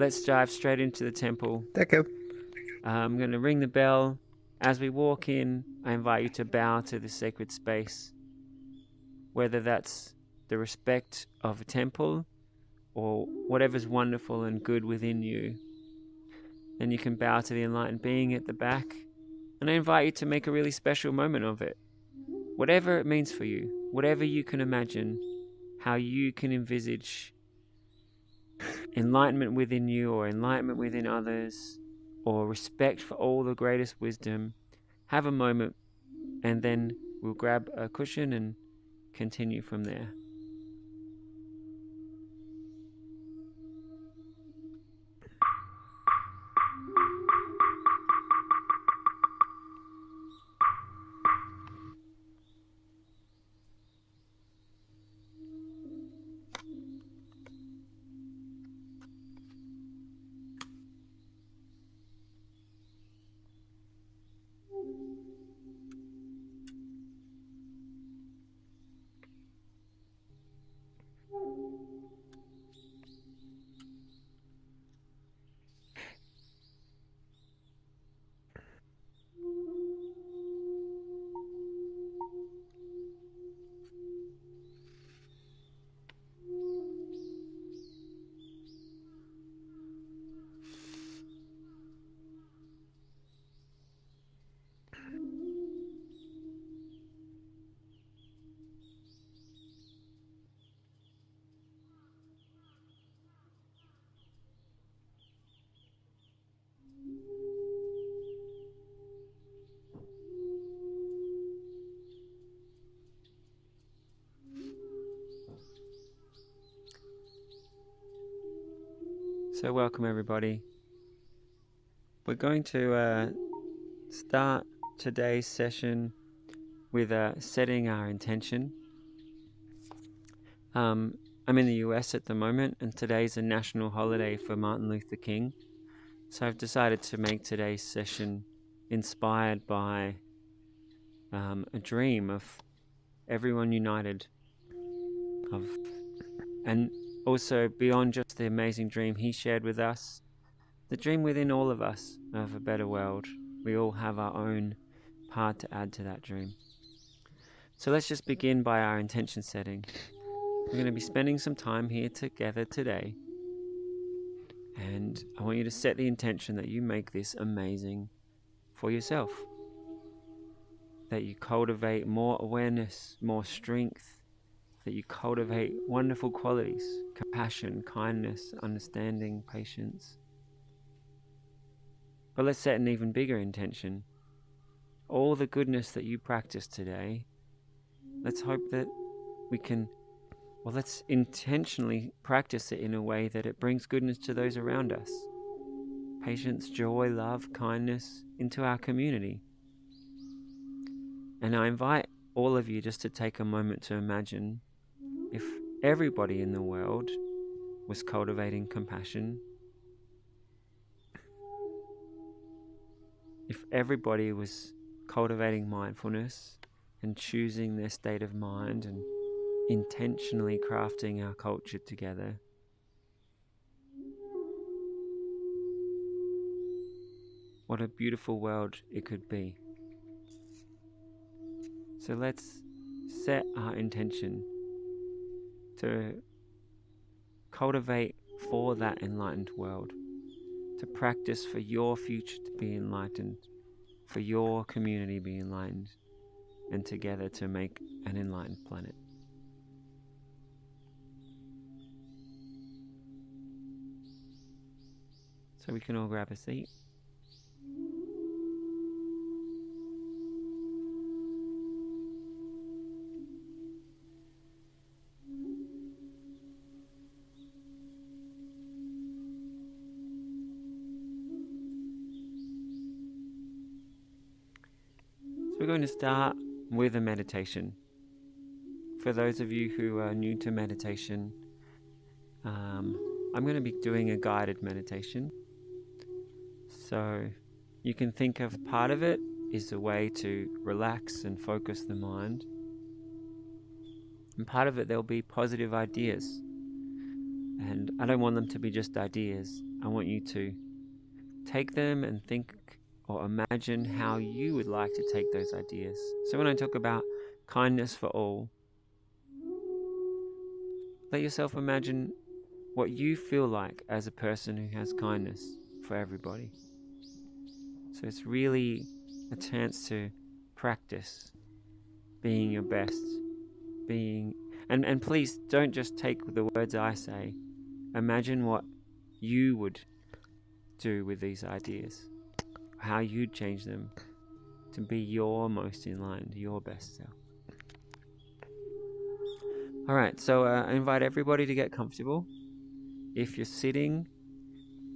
let's dive straight into the temple. D'accord. I'm going to ring the bell. As we walk in, I invite you to bow to the sacred space, whether that's the respect of a temple or whatever's wonderful and good within you. Then you can bow to the enlightened being at the back, and I invite you to make a really special moment of it. Whatever it means for you, whatever you can imagine, how you can envisage enlightenment within you or enlightenment within others, or respect for all the greatest wisdom. Have a moment, and then we'll grab a cushion and continue from there. So welcome everybody. We're going to start today's session with setting our intention. I'm in the US at the moment, and today's a national holiday for Martin Luther King. So I've decided to make today's session inspired by a dream of everyone united, and also beyond just the amazing dream he shared with us, the dream within all of us of a better world. We all have our own part to add to that dream. So let's just begin by our intention setting. We're going to be spending some time here together today, and I want you to set the intention that you make this amazing for yourself, that you cultivate more awareness, more strength, that you cultivate wonderful qualities, compassion, kindness, understanding, patience. But let's set an even bigger intention. All the goodness that you practice today, let's hope that we can, let's intentionally practice it in a way that it brings goodness to those around us. Patience, joy, love, kindness into our community. And I invite all of you just to take a moment to imagine if everybody in the world was cultivating compassion, if everybody was cultivating mindfulness and choosing their state of mind and intentionally crafting our culture together, what a beautiful world it could be. So let's set our intention to cultivate for that enlightened world, to practice for your future to be enlightened, for your community to be enlightened, and together to make an enlightened planet. So we can all grab a seat. We're going to start with a meditation. For those of you who are new to meditation, I'm going to be doing a guided meditation. So you can think of part of it is a way to relax and focus the mind. And part of it, there'll be positive ideas. And I don't want them to be just ideas. I want you to take them and think or imagine how you would like to take those ideas. So when I talk about kindness for all, let yourself imagine what you feel like as a person who has kindness for everybody. So it's really a chance to practice being your best, and please don't just take the words I say. Imagine what you would do with these ideas, how you'd change them to be your most in line, your best self. Alright, so I invite everybody to get comfortable. If you're sitting,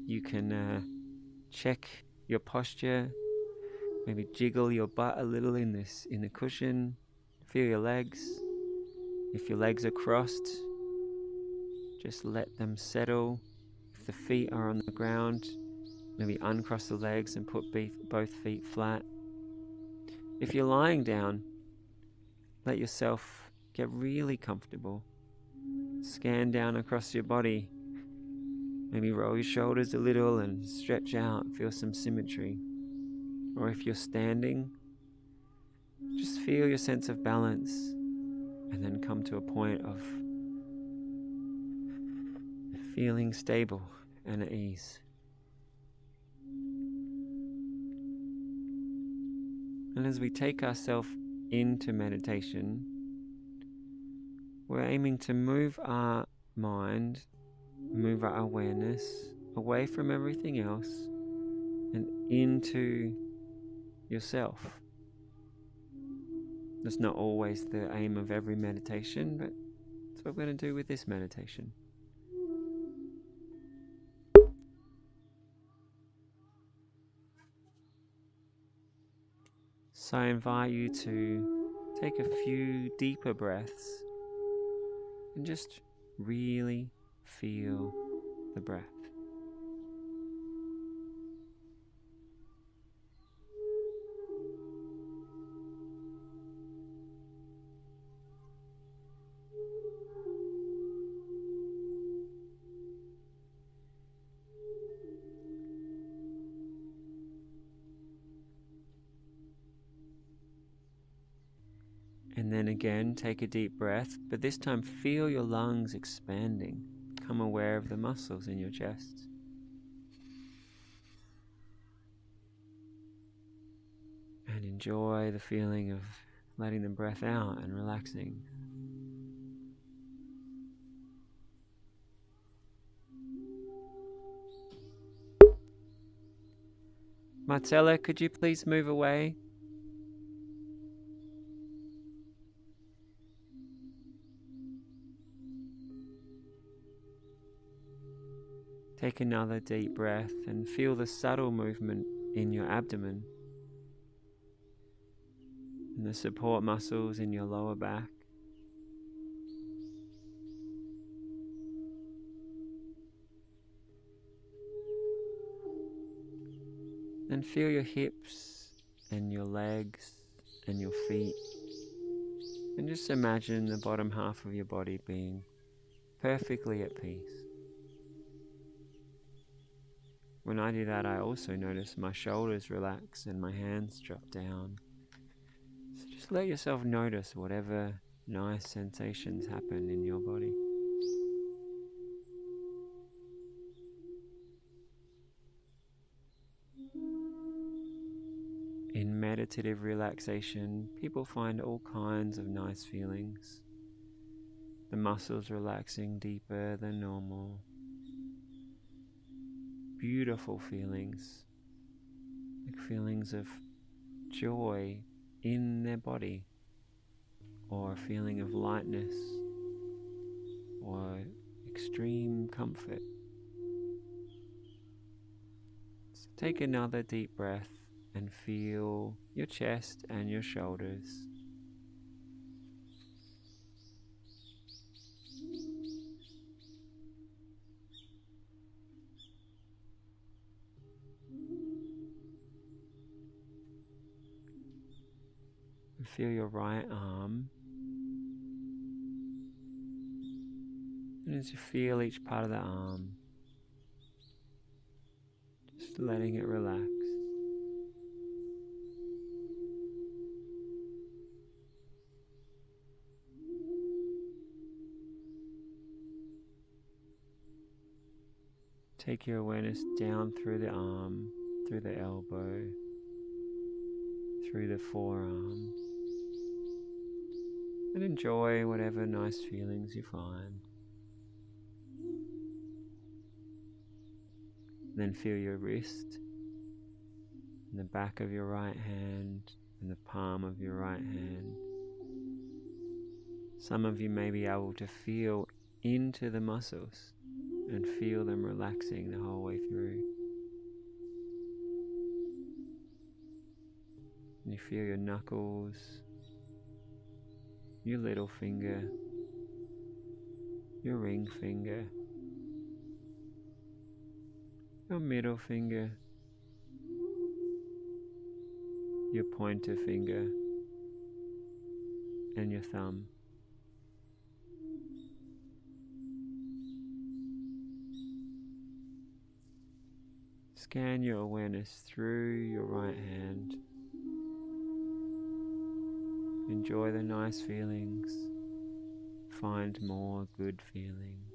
you can check your posture, maybe jiggle your butt a little in the cushion, feel your legs. If your legs are crossed, just let them settle. If the feet are on the ground, maybe uncross the legs and put both feet flat. If you're lying down, let yourself get really comfortable. Scan down across your body. Maybe roll your shoulders a little and stretch out, feel some symmetry. Or if you're standing, just feel your sense of balance and then come to a point of feeling stable and at ease. And as we take ourselves into meditation, we're aiming to move our mind, move our awareness away from everything else and into yourself. That's not always the aim of every meditation, but that's what we're going to do with this meditation. So I invite you to take a few deeper breaths and just really feel the breath. And then again, take a deep breath, but this time feel your lungs expanding. Become aware of the muscles in your chest. And enjoy the feeling of letting the breath out and relaxing. Marcella, could you please move away? Take another deep breath and feel the subtle movement in your abdomen and the support muscles in your lower back. Then feel your hips and your legs and your feet. And just imagine the bottom half of your body being perfectly at peace. When I do that, I also notice my shoulders relax and my hands drop down. So just let yourself notice whatever nice sensations happen in your body. In meditative relaxation, people find all kinds of nice feelings. The muscles relaxing deeper than normal. Beautiful feelings, like feelings of joy in their body, or a feeling of lightness, or extreme comfort. So take another deep breath and feel your chest and your shoulders. And feel your right arm. And as you feel each part of the arm, just letting it relax. Take your awareness down through the arm, through the elbow, through the forearm, and enjoy whatever nice feelings you find. Then feel your wrist, and the back of your right hand, and the palm of your right hand. Some of you may be able to feel into the muscles and feel them relaxing the whole way through. And you feel your knuckles, your little finger, your ring finger, your middle finger, your pointer finger, and your thumb. Scan your awareness through your right hand. Enjoy the nice feelings. Find more good feelings.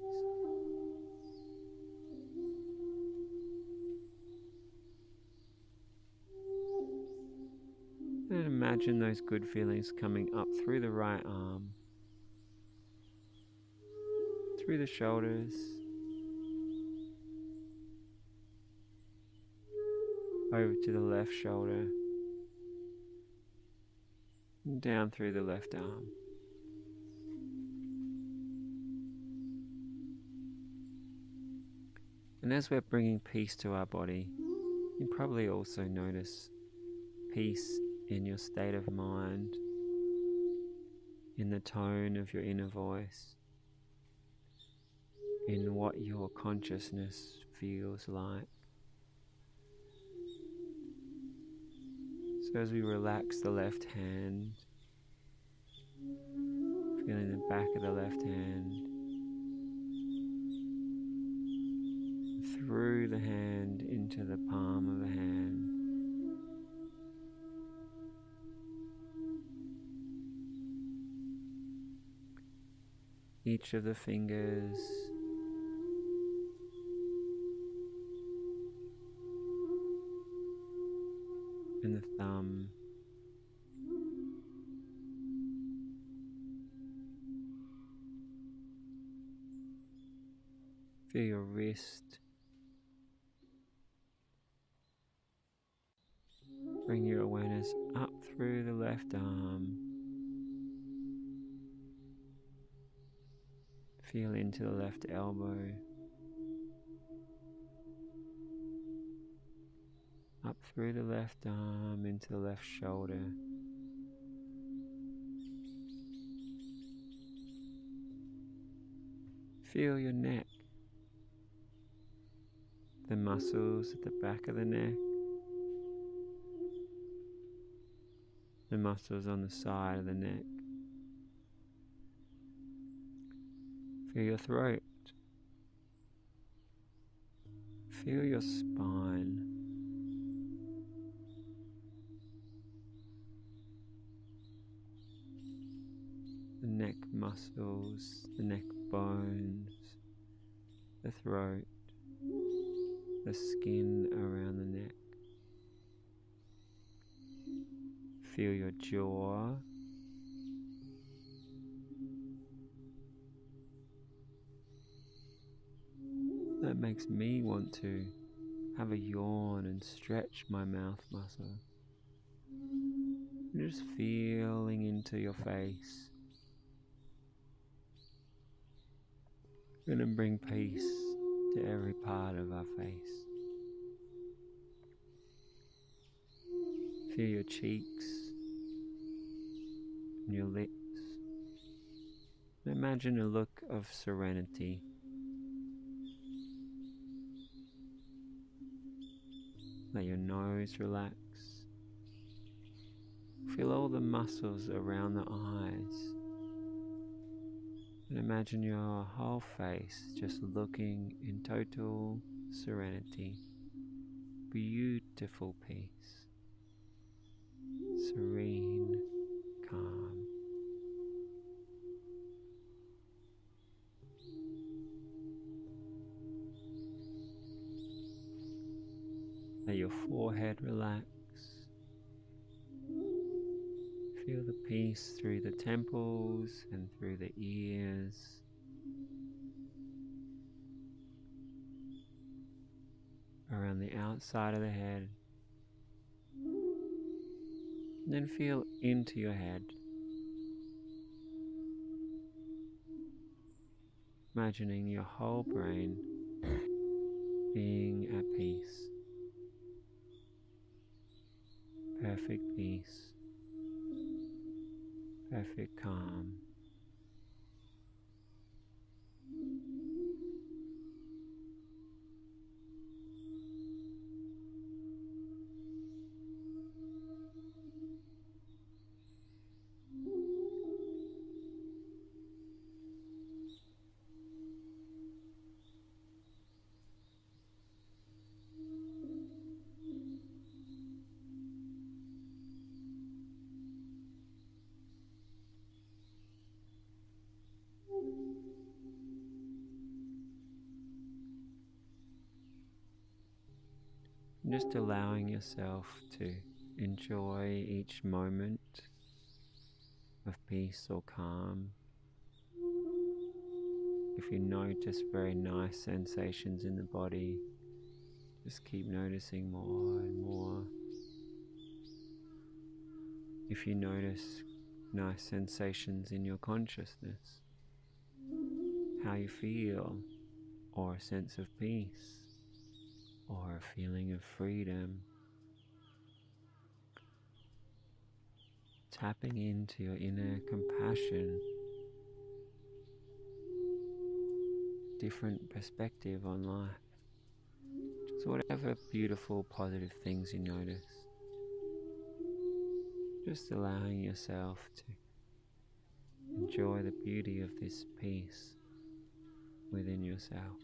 And imagine those good feelings coming up through the right arm, through the shoulders, over to the left shoulder, and down through the left arm. And as we're bringing peace to our body, you probably also notice peace in your state of mind, in the tone of your inner voice, in what your consciousness feels like. So as we relax the left hand, feeling the back of the left hand, through the hand into the palm of the hand. Each of the fingers, and the thumb, feel your wrist, bring your awareness up through the left arm, feel into the left elbow, up through the left arm into the left shoulder. Feel your neck, the muscles at the back of the neck, the muscles on the side of the neck. Feel your throat, feel your spine. The neck muscles, the neck bones, the throat, the skin around the neck. Feel your jaw, that makes me want to have a yawn and stretch my mouth muscle. You're just feeling into your face. We're going to bring peace to every part of our face. Feel your cheeks and your lips. And imagine a look of serenity. Let your nose relax. Feel all the muscles around the eyes. And imagine your whole face just looking in total serenity, beautiful peace, serene, calm. Let your forehead relax. Feel the peace through the temples and through the ears. Around the outside of the head. And then feel into your head. Imagining your whole brain being at peace. Perfect peace. Perfect calm. Just allowing yourself to enjoy each moment of peace or calm. If you notice very nice sensations in the body, just keep noticing more and more. If you notice nice sensations in your consciousness, how you feel, or a sense of peace, or a feeling of freedom, tapping into your inner compassion, different perspective on life, just whatever beautiful, positive things you notice. Just allowing yourself to enjoy the beauty of this peace within yourself.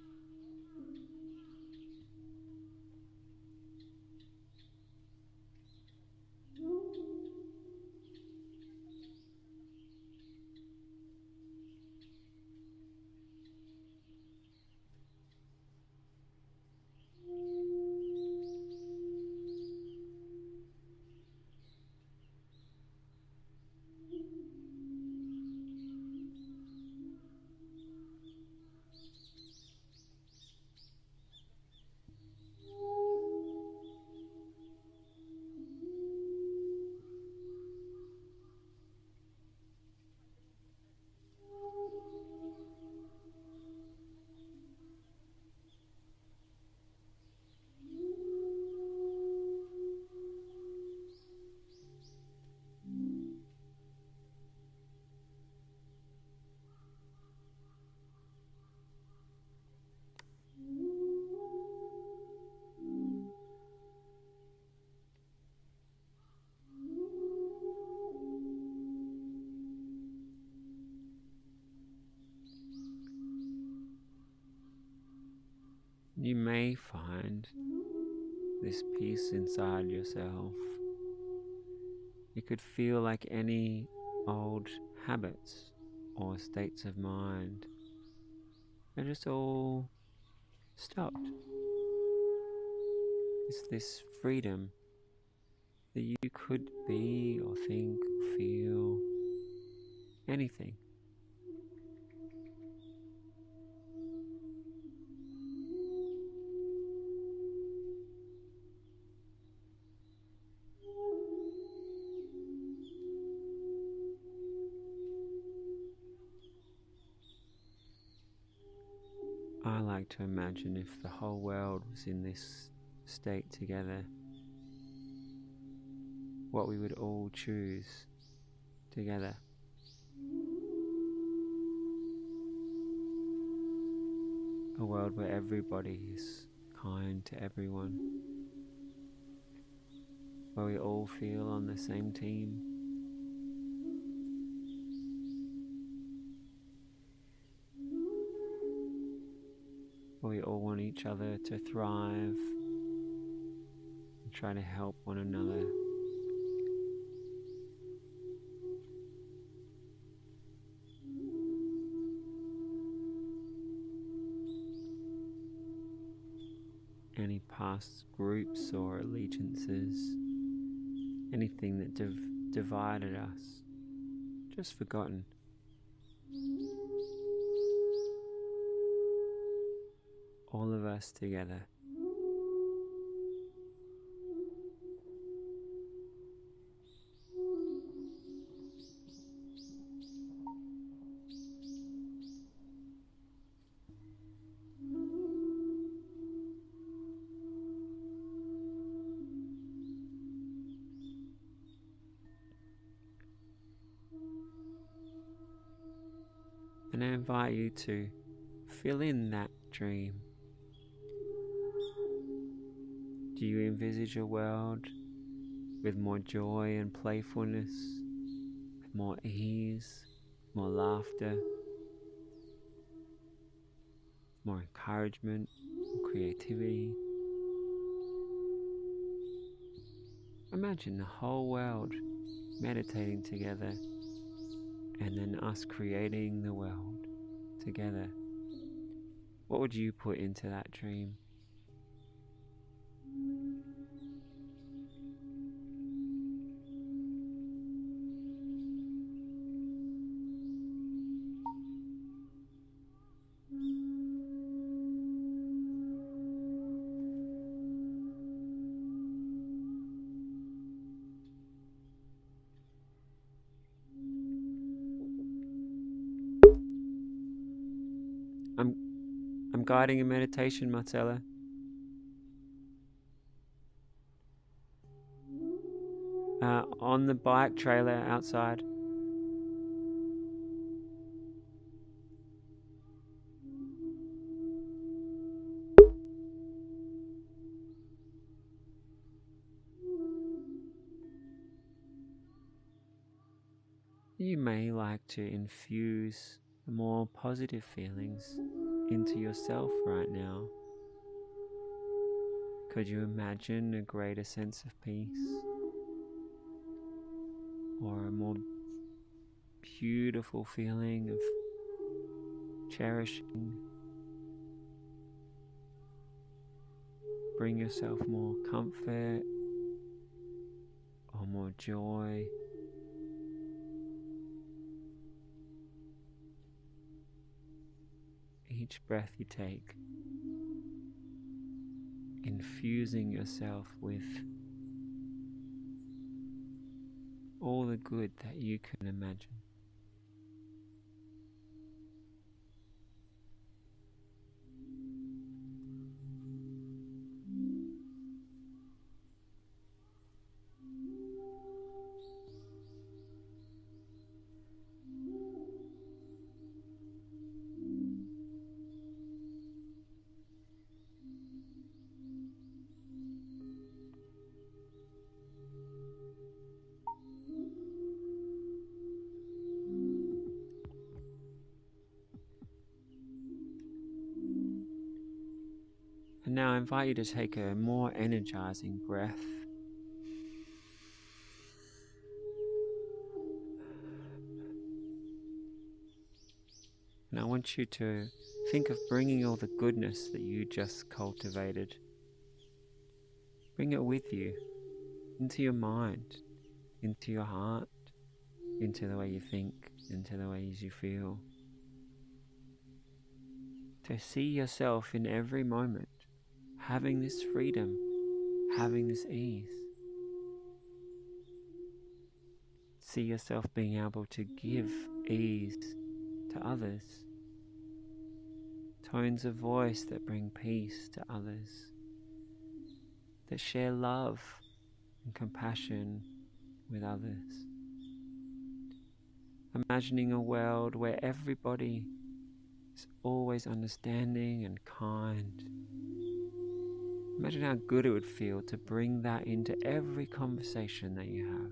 You may find this peace inside yourself. It could feel like any old habits or states of mind. They're just all stopped. It's this freedom that you could be or think or feel anything. I like to imagine if the whole world was in this state together, what we would all choose together. A world where everybody is kind to everyone, where we all feel on the same team. where we all want each other to thrive and try to help one another. Any past groups or allegiances, anything that divided us, just forgotten. All of us together. And I invite you to fill in that dream. Do you envisage a world with more joy and playfulness, with more ease, more laughter, more encouragement, more creativity? Imagine the whole world meditating together, and then us creating the world together. What would you put into that dream? I'm guiding a meditation, Marcella. On the bike trailer outside. You may like to infuse more positive feelings into yourself right now. Could you imagine a greater sense of peace? Or a more beautiful feeling of cherishing? Bring yourself more comfort or more joy. Each breath you take, infusing yourself with all the good that you can imagine. And now I invite you to take a more energizing breath. And I want you to think of bringing all the goodness that you just cultivated. Bring it with you, into your mind, into your heart, into the way you think, into the ways you feel. To see yourself in every moment, having this freedom, having this ease. See yourself being able to give ease to others. Tones of voice that bring peace to others. That share love and compassion with others. Imagining a world where everybody is always understanding and kind. Imagine how good it would feel to bring that into every conversation that you have.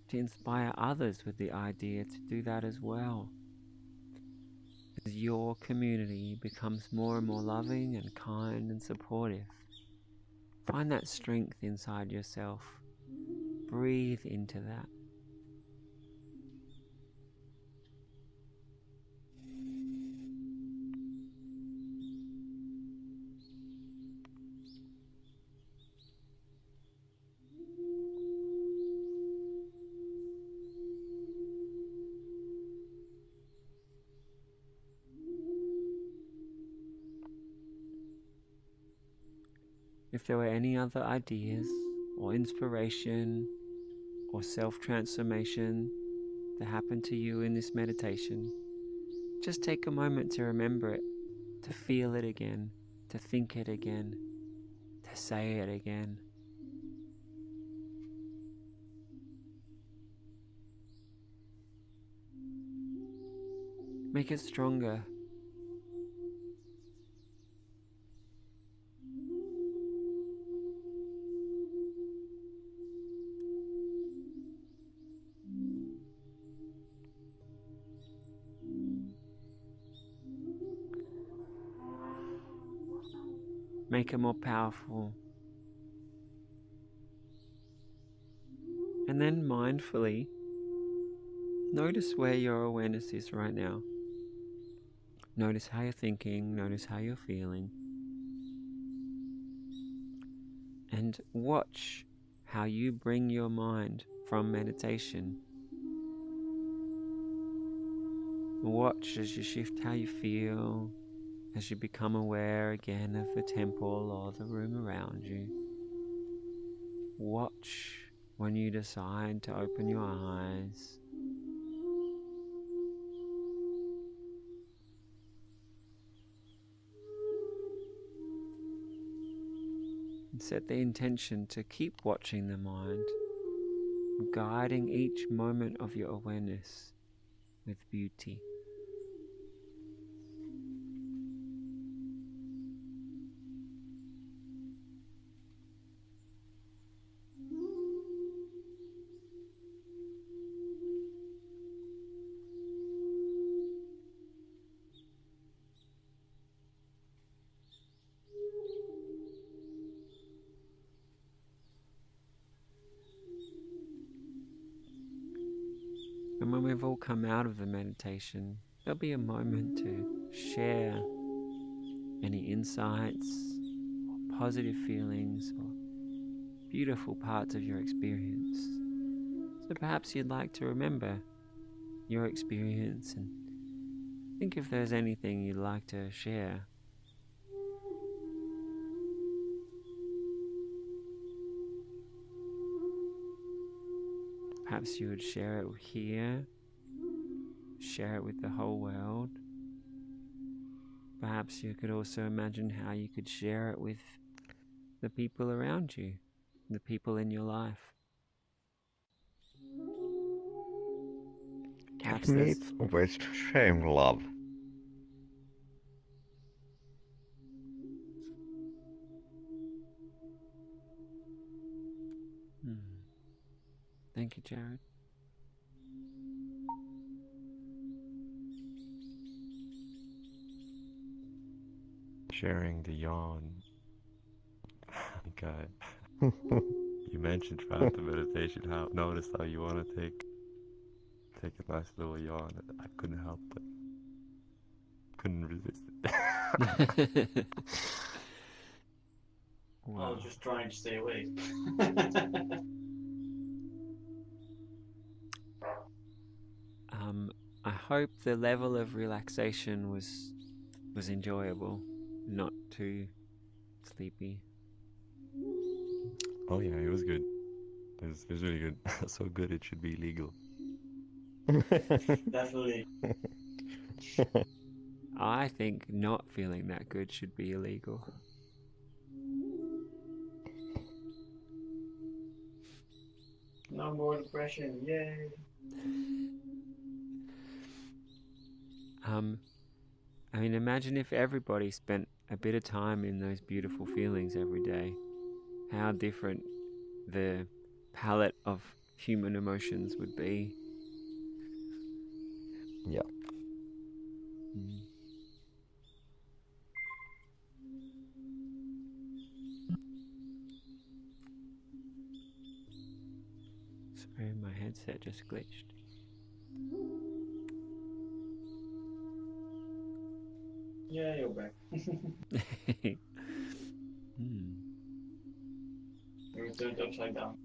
To inspire others with the idea to do that as well. as your community becomes more and more loving and kind and supportive. Find that strength inside yourself. Breathe into that. If there were any other ideas or inspiration or self-transformation that happened to you in this meditation, just take a moment to remember it, to feel it again, to think it again, to say it again. Make it stronger. Make it more powerful. And then mindfully, notice where your awareness is right now. Notice how you're thinking, notice how you're feeling. And watch how you bring your mind from meditation. Watch as you shift how you feel, as you become aware again of the temple or the room around you. Watch when you decide to open your eyes. And set the intention to keep watching the mind, guiding each moment of your awareness with beauty. And when we've all come out of the meditation, there'll be a moment to share any insights, or positive feelings, or beautiful parts of your experience. So perhaps you'd like to remember your experience and think if there's anything you'd like to share. Perhaps you would share it here, share it with the whole world. Perhaps you could also imagine how you could share it with the people around you, the people in your life. Perhaps For me, it's always sharing love. Thank you, Jared. Sharing the yawn. Okay. You mentioned throughout the meditation how notice how you want to take a nice little yawn. I couldn't help it. Couldn't resist it. Wow. I was just trying to stay awake. I hope the level of relaxation was enjoyable, not too sleepy. Oh yeah, it was good. It was really good. So good it should be illegal. Definitely. I think not feeling that good should be illegal. No more depression, yay! I mean, imagine if everybody spent a bit of time in those beautiful feelings every day. How different the palette of human emotions would be. Yeah. headset just glitched. Yeah, you're back. You turned upside down.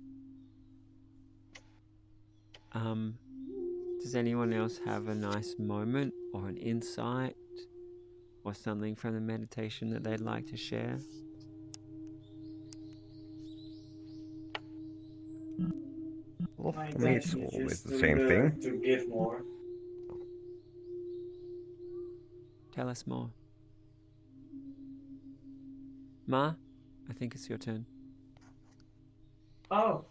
Does anyone else have a nice moment or an insight or something from the meditation that they'd like to share? Well, My for me, it's intention is always just the to same learn thing. to give more. Tell us more. Ma, I think it's your turn. Oh.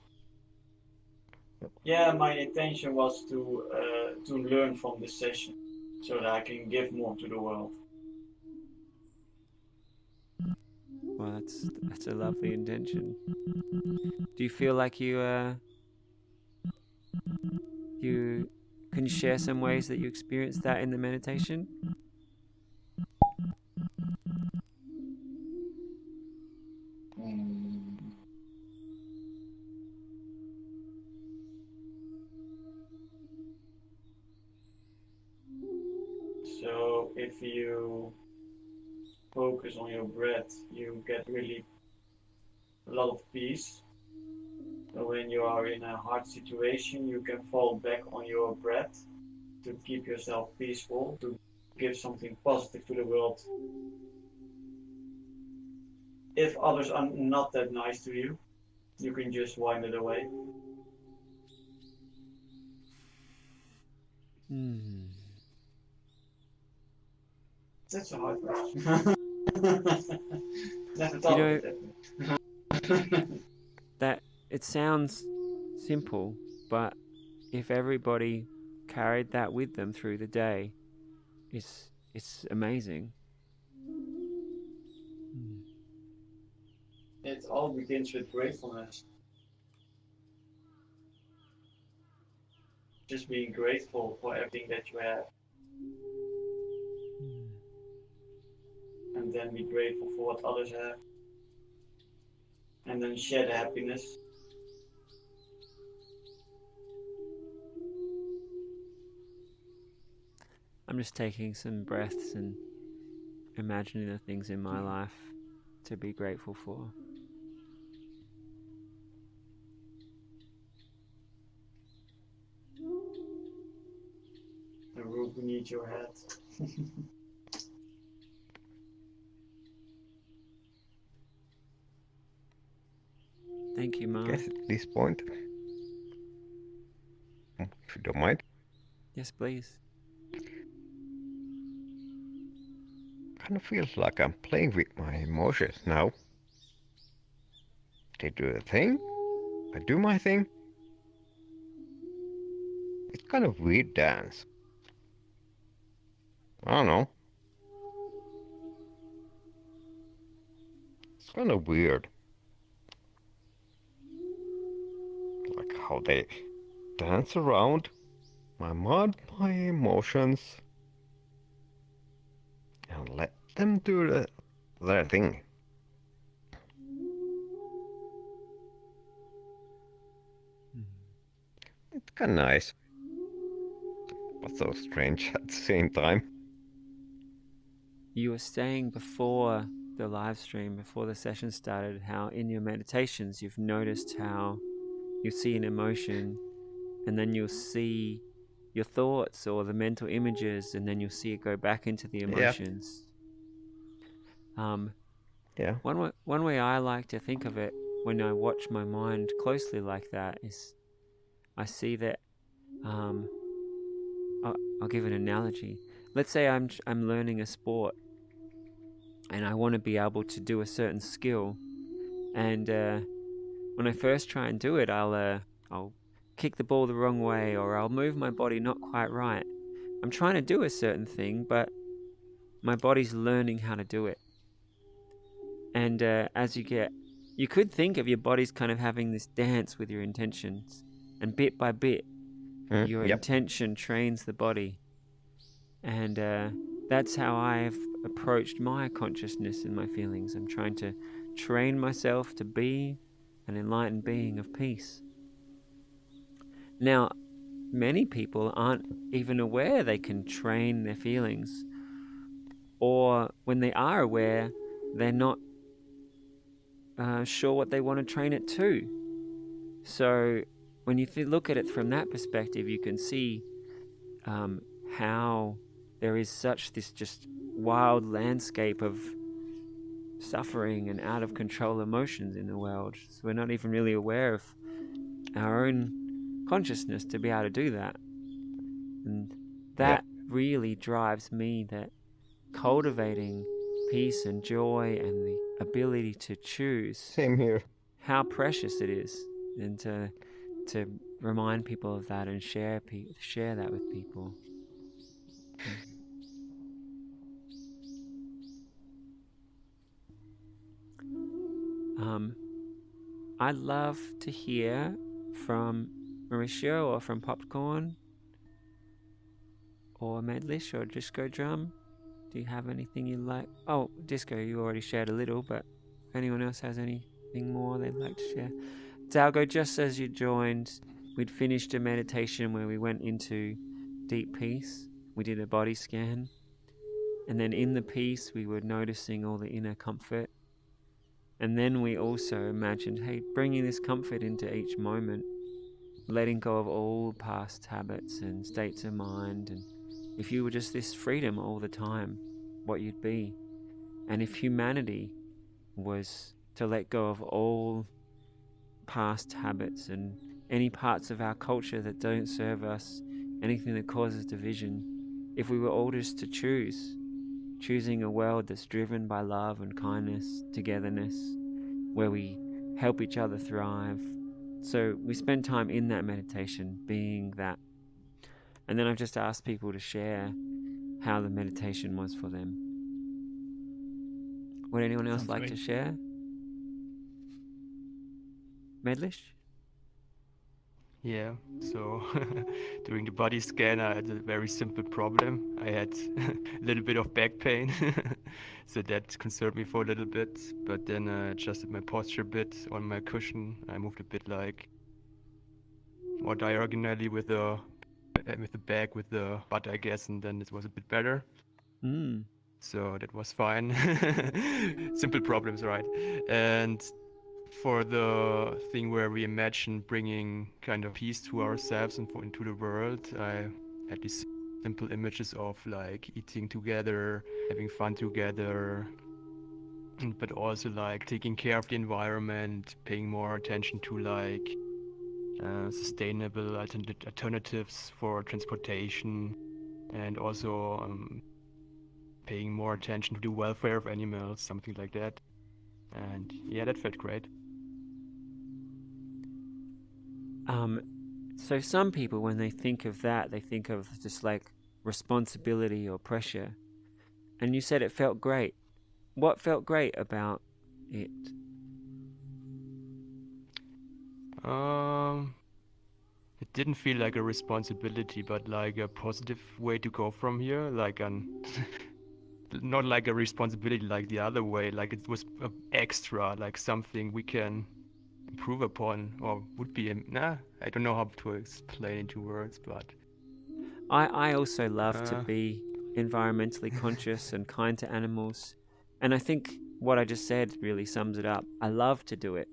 Yeah, my intention was to learn from this session, so that I can give more to the world. Well, that's a lovely intention. Do you feel like you can you share some ways that you experienced that in the meditation? So if you focus on your breath, you get really a lot of peace. So when you are in a hard situation, you can fall back on your breath to keep yourself peaceful, to give something positive to the world. If others are not that nice to you, you can just wind it away. That's a hard question. Never thought of it that way. That it sounds simple, but if everybody carried that with them through the day, it's amazing. It all begins with gratefulness. Just being grateful for everything that you have. And then be grateful for what others have. And then share the happiness. I'm just taking some breaths and imagining the things in my life to be grateful for. The roof beneath your head. Thank you, Ma. I guess at this point, if you don't mind, Yes, please. kind of feels like I'm playing with my emotions now. They do a thing, I do my thing. It's kind of weird dance. I don't know. It's kind of weird. Like how they dance around my mind, my emotions, and let them do their thing. It's kind of nice, but so strange at the same time. You were saying before the live stream, before the session started, how in your meditations you've noticed how you see an emotion and then you'll see your thoughts or the mental images and then you'll see it go back into the emotions. Yeah. One way I like to think of it when I watch my mind closely like that is I see that I'll give an analogy. Let's say I'm learning a sport and I want to be able to do a certain skill, and when I first try and do it, I'll kick the ball the wrong way or I'll move my body not quite right. I'm trying to do a certain thing, but my body's learning how to do it. And as you could think of your body's kind of having this dance with your intentions, and bit by bit, your Yep. intention trains the body. And that's how I've approached my consciousness and my feelings. I'm trying to train myself to be an enlightened being of peace. Now, many people aren't even aware they can train their feelings, or when they are aware, they're not sure what they want to train it to. So when you look at it from that perspective, you can see how there is such this just wild landscape of suffering and out of control emotions in the world. So we're not even really aware of our own consciousness to be able to do that. And that really drives me, that cultivating peace and joy and the ability to choose, Same here. how precious it is, and to remind people of that and share that with people. I'd love to hear from Mauricio or from Popcorn or Medlish or Disco Drum. Do you have anything you'd like? Oh, Disco, you already shared a little, but if anyone else has anything more they'd like to share. Dalgo, just as you joined, we'd finished a meditation where we went into deep peace. We did a body scan. And then in the peace, we were noticing all the inner comfort. And then we also imagined, hey, bringing this comfort into each moment, letting go of all past habits and states of mind. And if you were just this freedom all the time, what you'd be. And if humanity was to let go of all past habits and any parts of our culture that don't serve us, anything that causes division, if we were all just to choosing a world that's driven by love and kindness, togetherness, where we help each other thrive. So we spend time in that meditation, being that. And then I've just asked people to share how the meditation was for them. Would anyone else Sounds like great. to share? Medlish? Yeah, so during the body scan, I had a very simple problem. I had a little bit of back pain, so that concerned me for a little bit. But then I adjusted my posture a bit on my cushion. I moved a bit like more diagonally with the back, with the butt, I guess, and then it was a bit better. So that was fine. Simple problems, right? And for the thing where we imagine bringing kind of peace to ourselves and into the world, I had these simple images of like eating together, having fun together, but also like taking care of the environment, paying more attention to like sustainable alternatives for transportation, and also paying more attention to the welfare of animals, something like that. And yeah, that felt great. So some people, when they think of that, they think of just like responsibility or pressure. And you said it felt great. What felt great about it? It didn't feel like a responsibility, but like a positive way to go from here. Like not like a responsibility like the other way. Like it was extra, like something we can improve upon, or would be. I don't know how to explain into words, but I also love to be environmentally conscious and kind to animals. And I think what I just said really sums it up. I love to do it.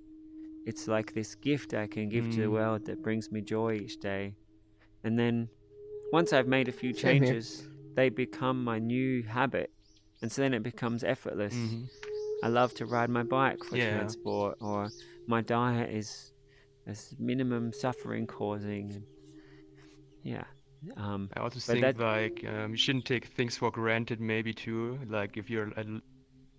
It's like this gift I can give to the world that brings me joy each day. And then once I've made a few Same here. changes, they become my new habit. And so then it becomes effortless. I love to ride my bike for transport, or my diet is minimum suffering causing. Yeah. I also but think like you shouldn't take things for granted maybe too. Like if you're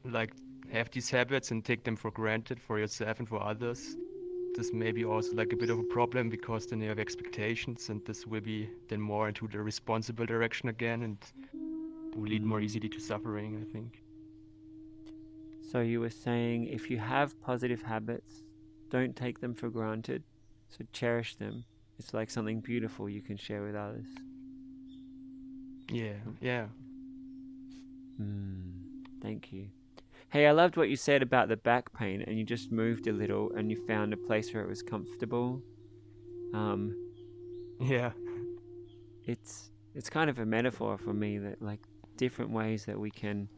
like have these habits and take them for granted for yourself and for others, this may be also like a bit of a problem, because then you have expectations, and this will be then more into the responsible direction again, and will lead more easily to suffering, I think. So you were saying if you have positive habits, don't take them for granted. So cherish them. It's like something beautiful you can share with others. Yeah. Thank you. Hey, I loved what you said about the back pain, and you just moved a little and you found a place where it was comfortable. Yeah. It's kind of a metaphor for me that like different ways that we can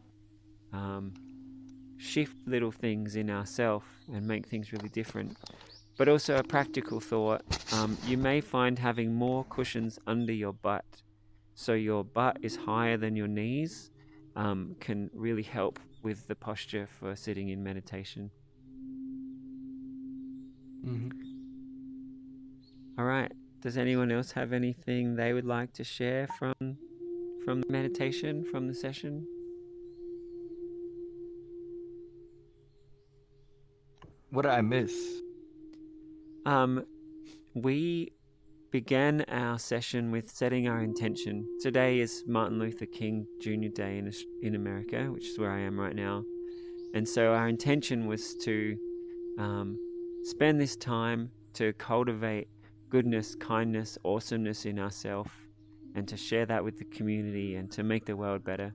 shift little things in ourselves and make things really different. But also a practical thought, you may find having more cushions under your butt, so your butt is higher than your knees, can really help with the posture for sitting in meditation. Mm-hmm. All right. Does anyone else have anything they would like to share from the meditation, from the session? What did I miss? We began our session with setting our intention. Today is Martin Luther King Jr. Day in America, which is where I am right now. And so our intention was to spend this time to cultivate goodness, kindness, awesomeness in ourselves, and to share that with the community and to make the world better.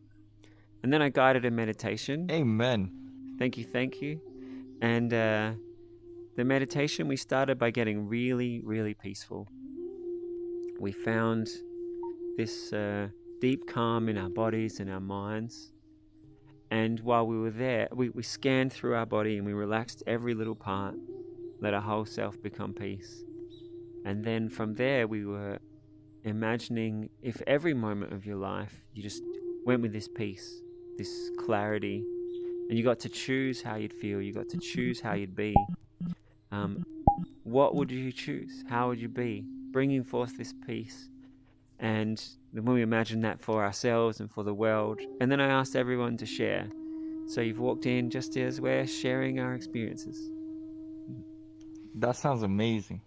And then I guided a meditation. Amen. Thank you. And the meditation, we started by getting really, really peaceful. We found this deep calm in our bodies and our minds. And while we were there, we scanned through our body and we relaxed every little part, let our whole self become peace. And then from there, we were imagining if every moment of your life you just went with this peace, this clarity, and you got to choose how you'd feel, you got to choose how you'd be. What would you choose? How would you be? Bringing forth this peace. And when we imagined that for ourselves and for the world, and then I asked everyone to share. So you've walked in just as we're sharing our experiences. That sounds amazing.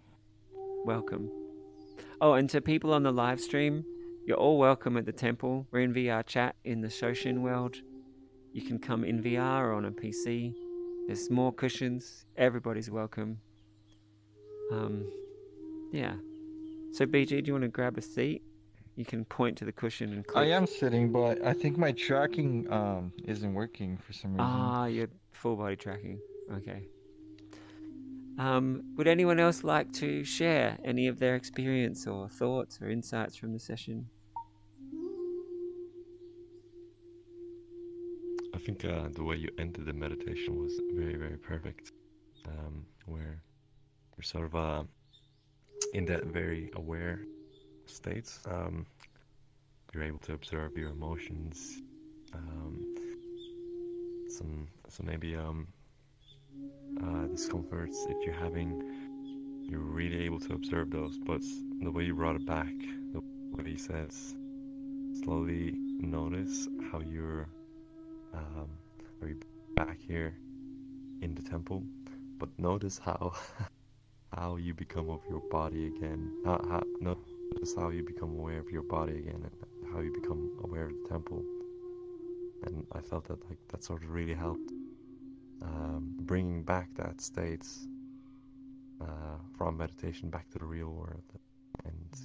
Welcome. Oh, and to people on the live stream, you're all welcome at the temple. We're in VR chat in the Shoshin world. You can come in VR or on a PC. There's more cushions. Everybody's welcome. Yeah. So BG, do you want to grab a seat? You can point to the cushion and I click. am sitting, but I think my tracking isn't working for some reason. You're full body tracking. Okay. Would anyone else like to share any of their experience or thoughts or insights from the session? I think the way you ended the meditation was very, very perfect. Where you're sort of in that very aware state. You're able to observe your emotions. Some maybe discomforts if you're having. You're really able to observe those. But the way you brought it back, the way you said, slowly notice how you're back here in the temple, but notice how how you become of your body again. Notice how you become aware of your body again, and how you become aware of the temple. And I felt that that sort of really helped bringing back that state from meditation back to the real world, and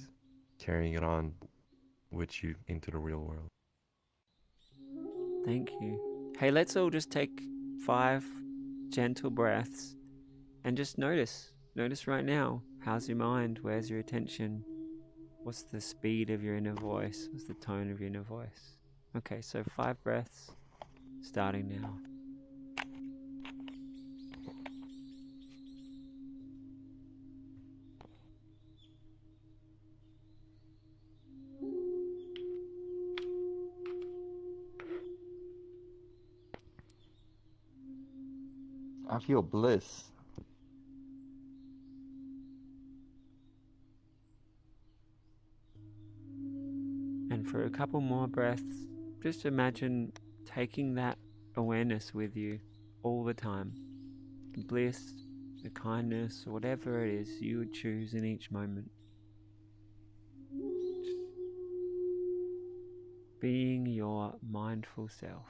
carrying it on with you into the real world. Thank you. Hey, let's all just take 5 gentle breaths and just notice. Notice right now. How's your mind? Where's your attention? What's the speed of your inner voice? What's the tone of your inner voice? Okay, so 5 breaths starting now. I feel bliss. And for a couple more breaths, just imagine taking that awareness with you all the time. The bliss, the kindness, whatever it is you would choose in each moment. Being your mindful self.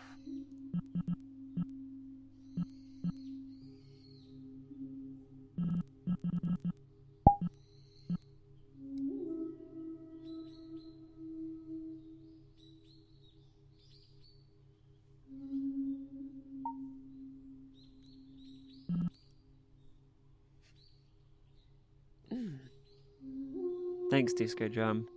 Thanks, Disco Drum.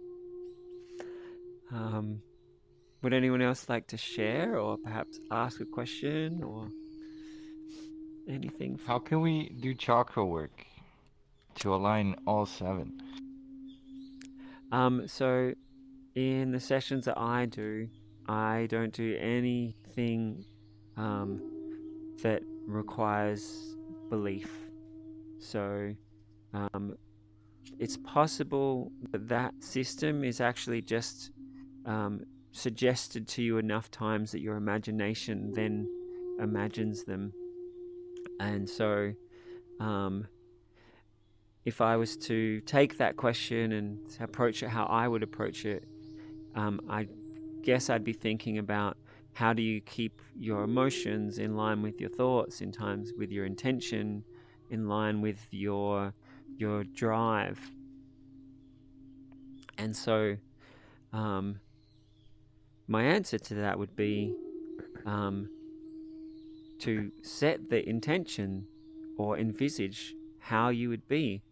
Would anyone else like to share or perhaps ask a question or anything? How can we do chakra work to align all 7? So in the sessions that I don't do anything that requires belief. So it's possible that that system is actually just suggested to you enough times that your imagination then imagines them. And so if I was to take that question and approach it how I would approach it, I guess I'd be thinking about how do you keep your emotions in line with your thoughts, in times with your intention, in line with your drive. And so my answer to that would be to set the intention or envisage how you would be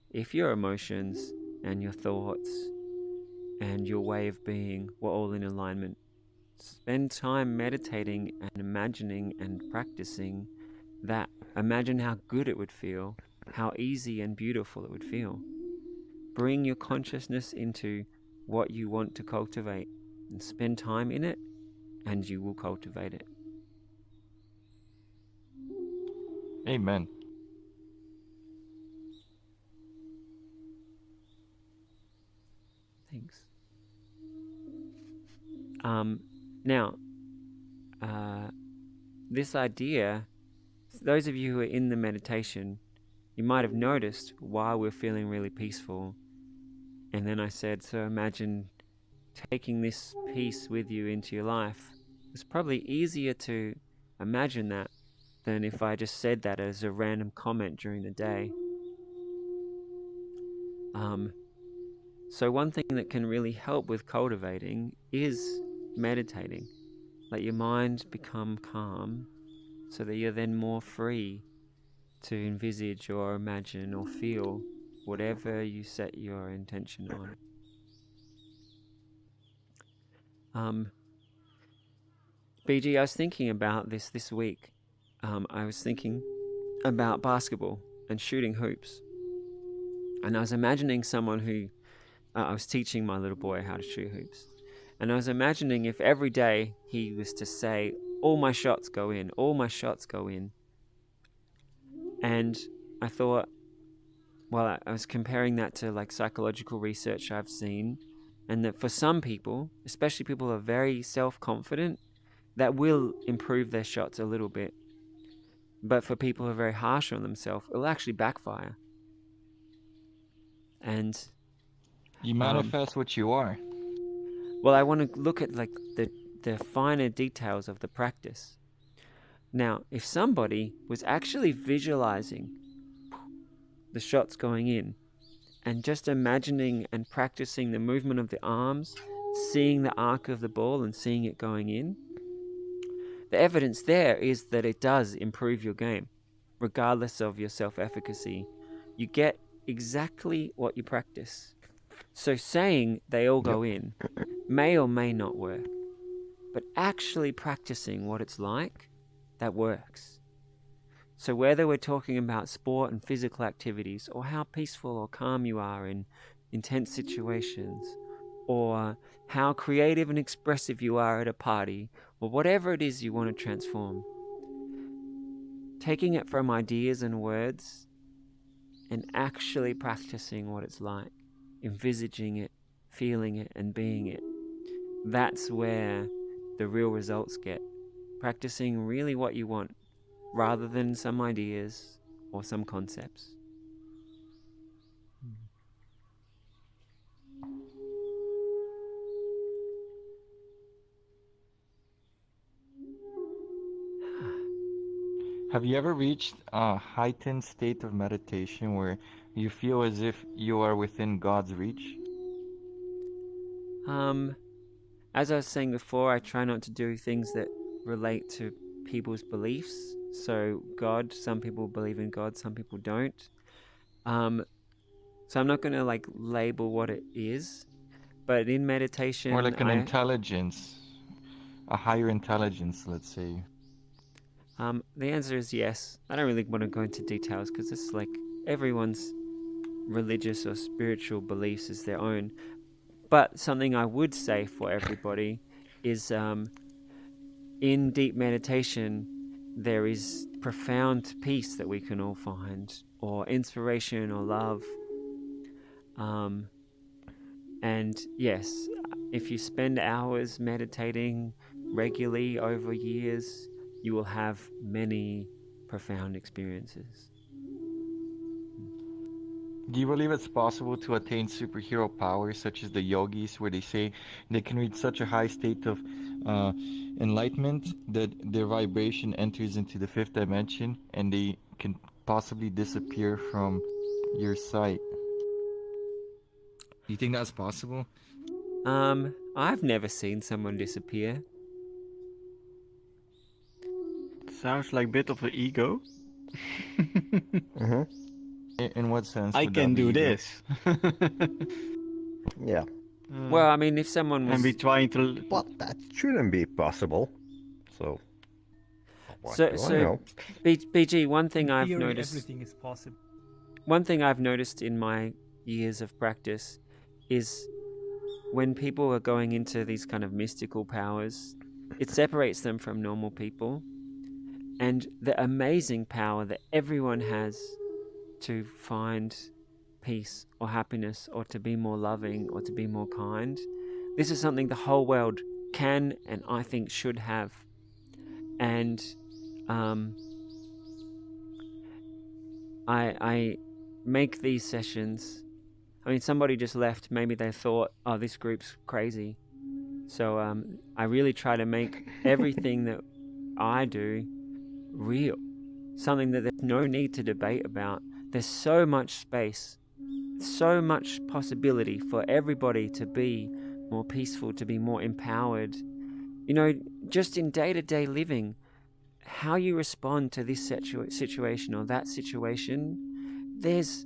if your emotions and your thoughts and your way of being were all in alignment. Spend time meditating and imagining and practicing that. Imagine how good it would feel, how easy and beautiful it would feel. Bring your consciousness into what you want to cultivate and spend time in it, and you will cultivate it. Amen. Thanks. Now, this idea, those of you who are in the meditation, you might have noticed while we're feeling really peaceful, and then I said, so imagine taking this peace with you into your life. It's probably easier to imagine that than if I just said that as a random comment during the day. So one thing that can really help with cultivating is meditating. Let your mind become calm so that you're then more free to envisage or imagine or feel whatever you set your intention on. BG, I was thinking about this week. I was thinking about basketball and shooting hoops. And I was imagining someone who, I was teaching my little boy how to shoot hoops. And I was imagining if every day he was to say, all my shots go in, all my shots go in. And I thought, well, I was comparing that to like psychological research I've seen. And that for some people, especially people who are very self-confident, that will improve their shots a little bit. But for people who are very harsh on themselves, it'll actually backfire. And You manifest what you are. well, I want to look at like the finer details of the practice. Now, if somebody was actually visualizing the shots going in and just imagining and practicing the movement of the arms, seeing the arc of the ball and seeing it going in, the evidence there is that it does improve your game, regardless of your self-efficacy. You get exactly what you practice. So saying they all go in may or may not work, but actually practicing what it's like, that works. So whether we're talking about sport and physical activities, or how peaceful or calm you are in intense situations, or how creative and expressive you are at a party, or whatever it is you want to transform, taking it from ideas and words and actually practicing what it's like, envisaging it, feeling it, and being it, that's where the real results get. Practicing really what you want, rather than some ideas or some concepts. Have you ever reached a heightened state of meditation where you feel as if you are within God's reach? As I was saying before, I try not to do things that relate to people's beliefs. So God, some people believe in God, some people don't. So I'm not going to like label what it is, but in meditation, Or like an intelligence, a higher intelligence, let's say. The answer is yes. I don't really want to go into details because it's like everyone's religious or spiritual beliefs is their own. But something I would say for everybody is in deep meditation, there is profound peace that we can all find, or inspiration or love. And yes, if you spend hours meditating regularly over years, you will have many profound experiences. Do you believe it's possible to attain superhero powers such as the yogis, where they say they can reach such a high state of enlightenment that their vibration enters into the fifth dimension and they can possibly disappear from your sight? Do you think that's possible? I've never seen someone disappear. Sounds like a bit of an ego. Mm-hmm. In what sense I would that can be do ego? this. Yeah, Well, I mean, if someone was... and be trying to. but that shouldn't be possible. So, what So, do I so know? BG, one thing In I've theory, noticed... everything is possible. One thing I've noticed in my years of practice is when people are going into these kind of mystical powers, it separates them from normal people. And the amazing power that everyone has to find peace or happiness or to be more loving or to be more kind, this is something the whole world can and I think should have. And I make these sessions. I mean, somebody just left. Maybe they thought, oh, this group's crazy. So I really try to make everything that I do real. Something that there's no need to debate about. There's so much space, so much possibility for everybody to be more peaceful, to be more empowered. You know, just in day-to-day living, how you respond to this situation or that situation, there's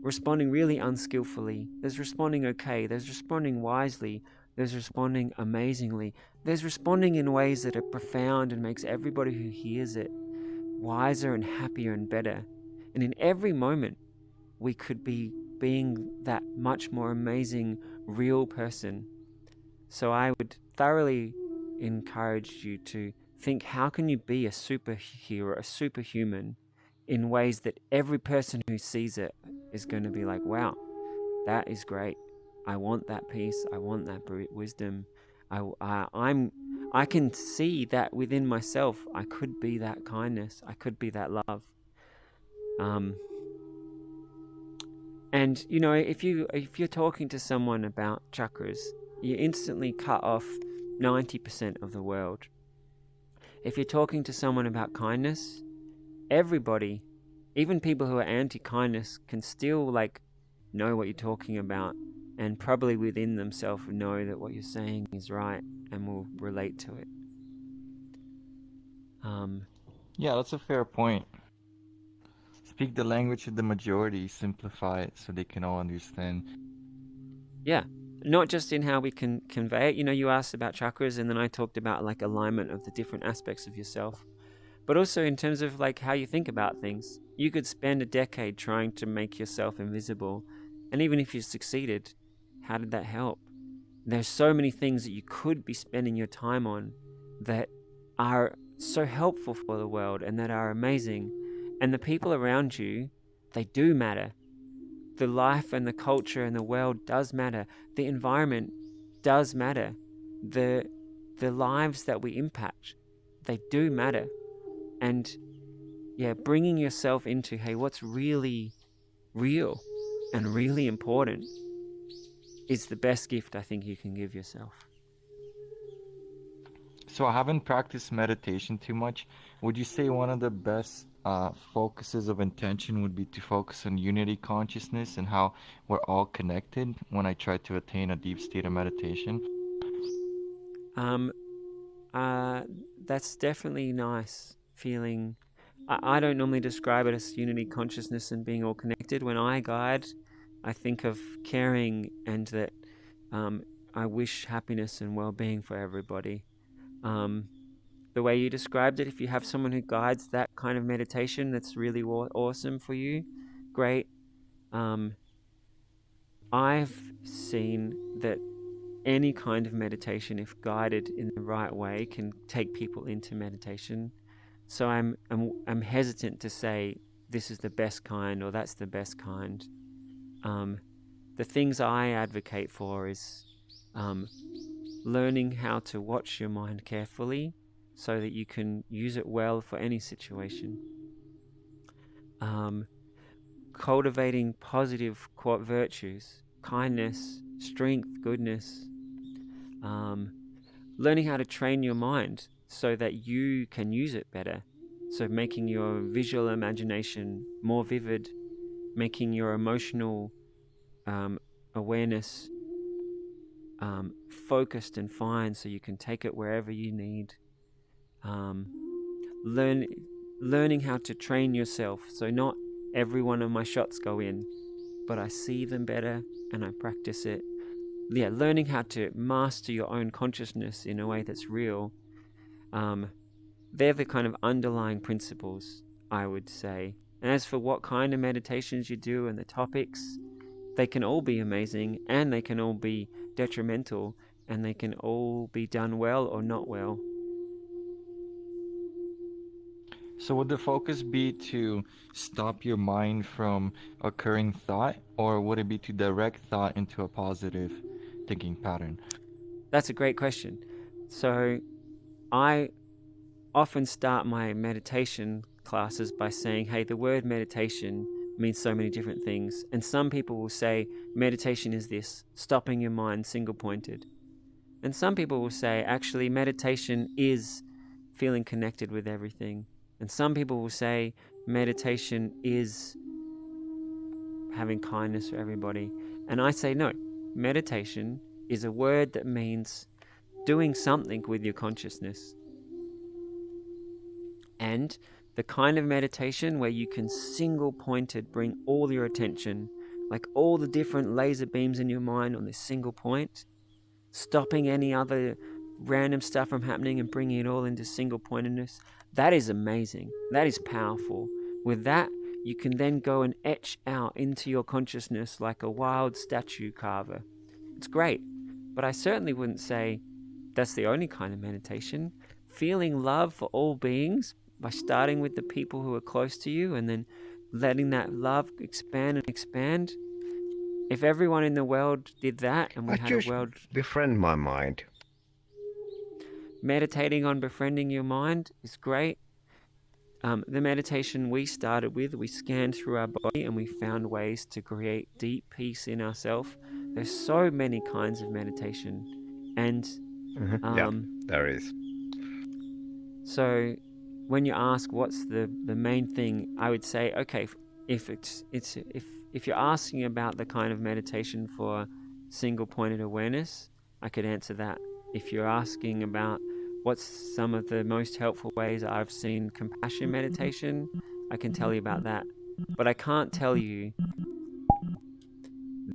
responding really unskillfully, there's responding okay, there's responding wisely, there's responding amazingly, there's responding in ways that are profound and makes everybody who hears it wiser and happier and better. And in every moment, we could be being that much more amazing, real person. So I would thoroughly encourage you to think, how can you be a superhero, a superhuman, in ways that every person who sees it is going to be like, wow, that is great. I want that peace. I want that wisdom. I can see that within myself. I could be that kindness. I could be that love. And you know, if you're talking to someone about chakras, you instantly cut off 90% of the world. If you're talking to someone about kindness, everybody, even people who are anti-kindness, can still like know what you're talking about, and probably within themselves know that what you're saying is right and will relate to it. Yeah, that's a fair point. Speak the language of the majority, simplify it so they can all understand. Yeah, not just in how we can convey it. You know, you asked about chakras, and then I talked about like alignment of the different aspects of yourself, but also in terms of like how you think about things. You could spend a decade trying to make yourself invisible, and even if you succeeded, how did that help? There's so many things that you could be spending your time on that are so helpful for the world and that are amazing. And the people around you, they do matter. The life and the culture and the world does matter. The environment does matter. The lives that we impact, they do matter. And yeah, bringing yourself into, hey, what's really real and really important is the best gift I think you can give yourself. So I haven't practiced meditation too much. Would you say one of the best focuses of intention would be to focus on unity consciousness and how we're all connected when I try to attain a deep state of meditation? That's definitely nice feeling. I don't normally describe it as unity consciousness and being all connected. When I guide, I think of caring and that I wish happiness and well-being for everybody. The way you described it, if you have someone who guides that kind of meditation, that's really awesome for you. Great. I've seen that any kind of meditation, if guided in the right way, can take people into meditation. So I'm hesitant to say this is the best kind or that's the best kind. The things I advocate for is learning how to watch your mind carefully so that you can use it well for any situation. Cultivating positive virtues, kindness, strength, goodness. Learning how to train your mind so that you can use it better. So making your visual imagination more vivid, making your emotional awareness focused and fine so you can take it wherever you need. Learning how to train yourself. So not every one of my shots go in, but I see them better and I practice it. Yeah, learning how to master your own consciousness in a way that's real. They're the kind of underlying principles, I would say. And as for what kind of meditations you do and the topics, they can all be amazing and they can all be detrimental and they can all be done well or not well. So would the focus be to stop your mind from occurring thought, or would it be to direct thought into a positive thinking pattern? That's a great question. So I often start my meditation classes by saying, hey, the word meditation means so many different things. And some people will say meditation is this, stopping your mind single-pointed. And some people will say, actually, meditation is feeling connected with everything. And some people will say meditation is having kindness for everybody. And I say, no, meditation is a word that means doing something with your consciousness. And the kind of meditation where you can single-pointed bring all your attention, like all the different laser beams in your mind on this single point, stopping any other random stuff from happening and bringing it all into single-pointedness, that is amazing. That is powerful. With that, you can then go and etch out into your consciousness like a wild statue carver. It's great, but I certainly wouldn't say that's the only kind of meditation. Feeling love for all beings by starting with the people who are close to you and then letting that love expand and expand. If everyone in the world did that and we I had just a world befriend my mind. meditating on befriending your mind is great. The meditation we started with, we scanned through our body and we found ways to create deep peace in ourselves. There's so many kinds of meditation. And Yeah, there is. so when you ask what's the main thing, I would say, okay, if you're asking about the kind of meditation for single-pointed awareness, I could answer that. If you're asking about what's some of the most helpful ways I've seen compassion meditation, I can tell you about that. But I can't tell you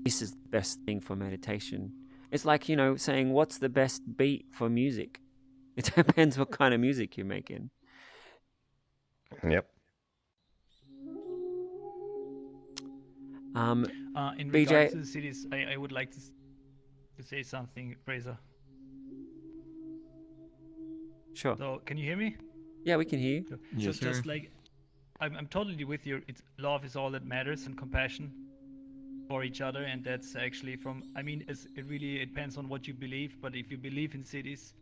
this is the best thing for meditation. It's like, saying what's the best beat for music. It depends what kind of music you're making. Yep. In BJ? regards to the cities, I would like to say something, Fraser. Sure. So, can you hear me? Yeah, we can hear you. Yes, so just sir. like, I'm totally with you. It's love is all that matters and compassion for each other, and that's actually it really depends on what you believe. But if you believe in cities,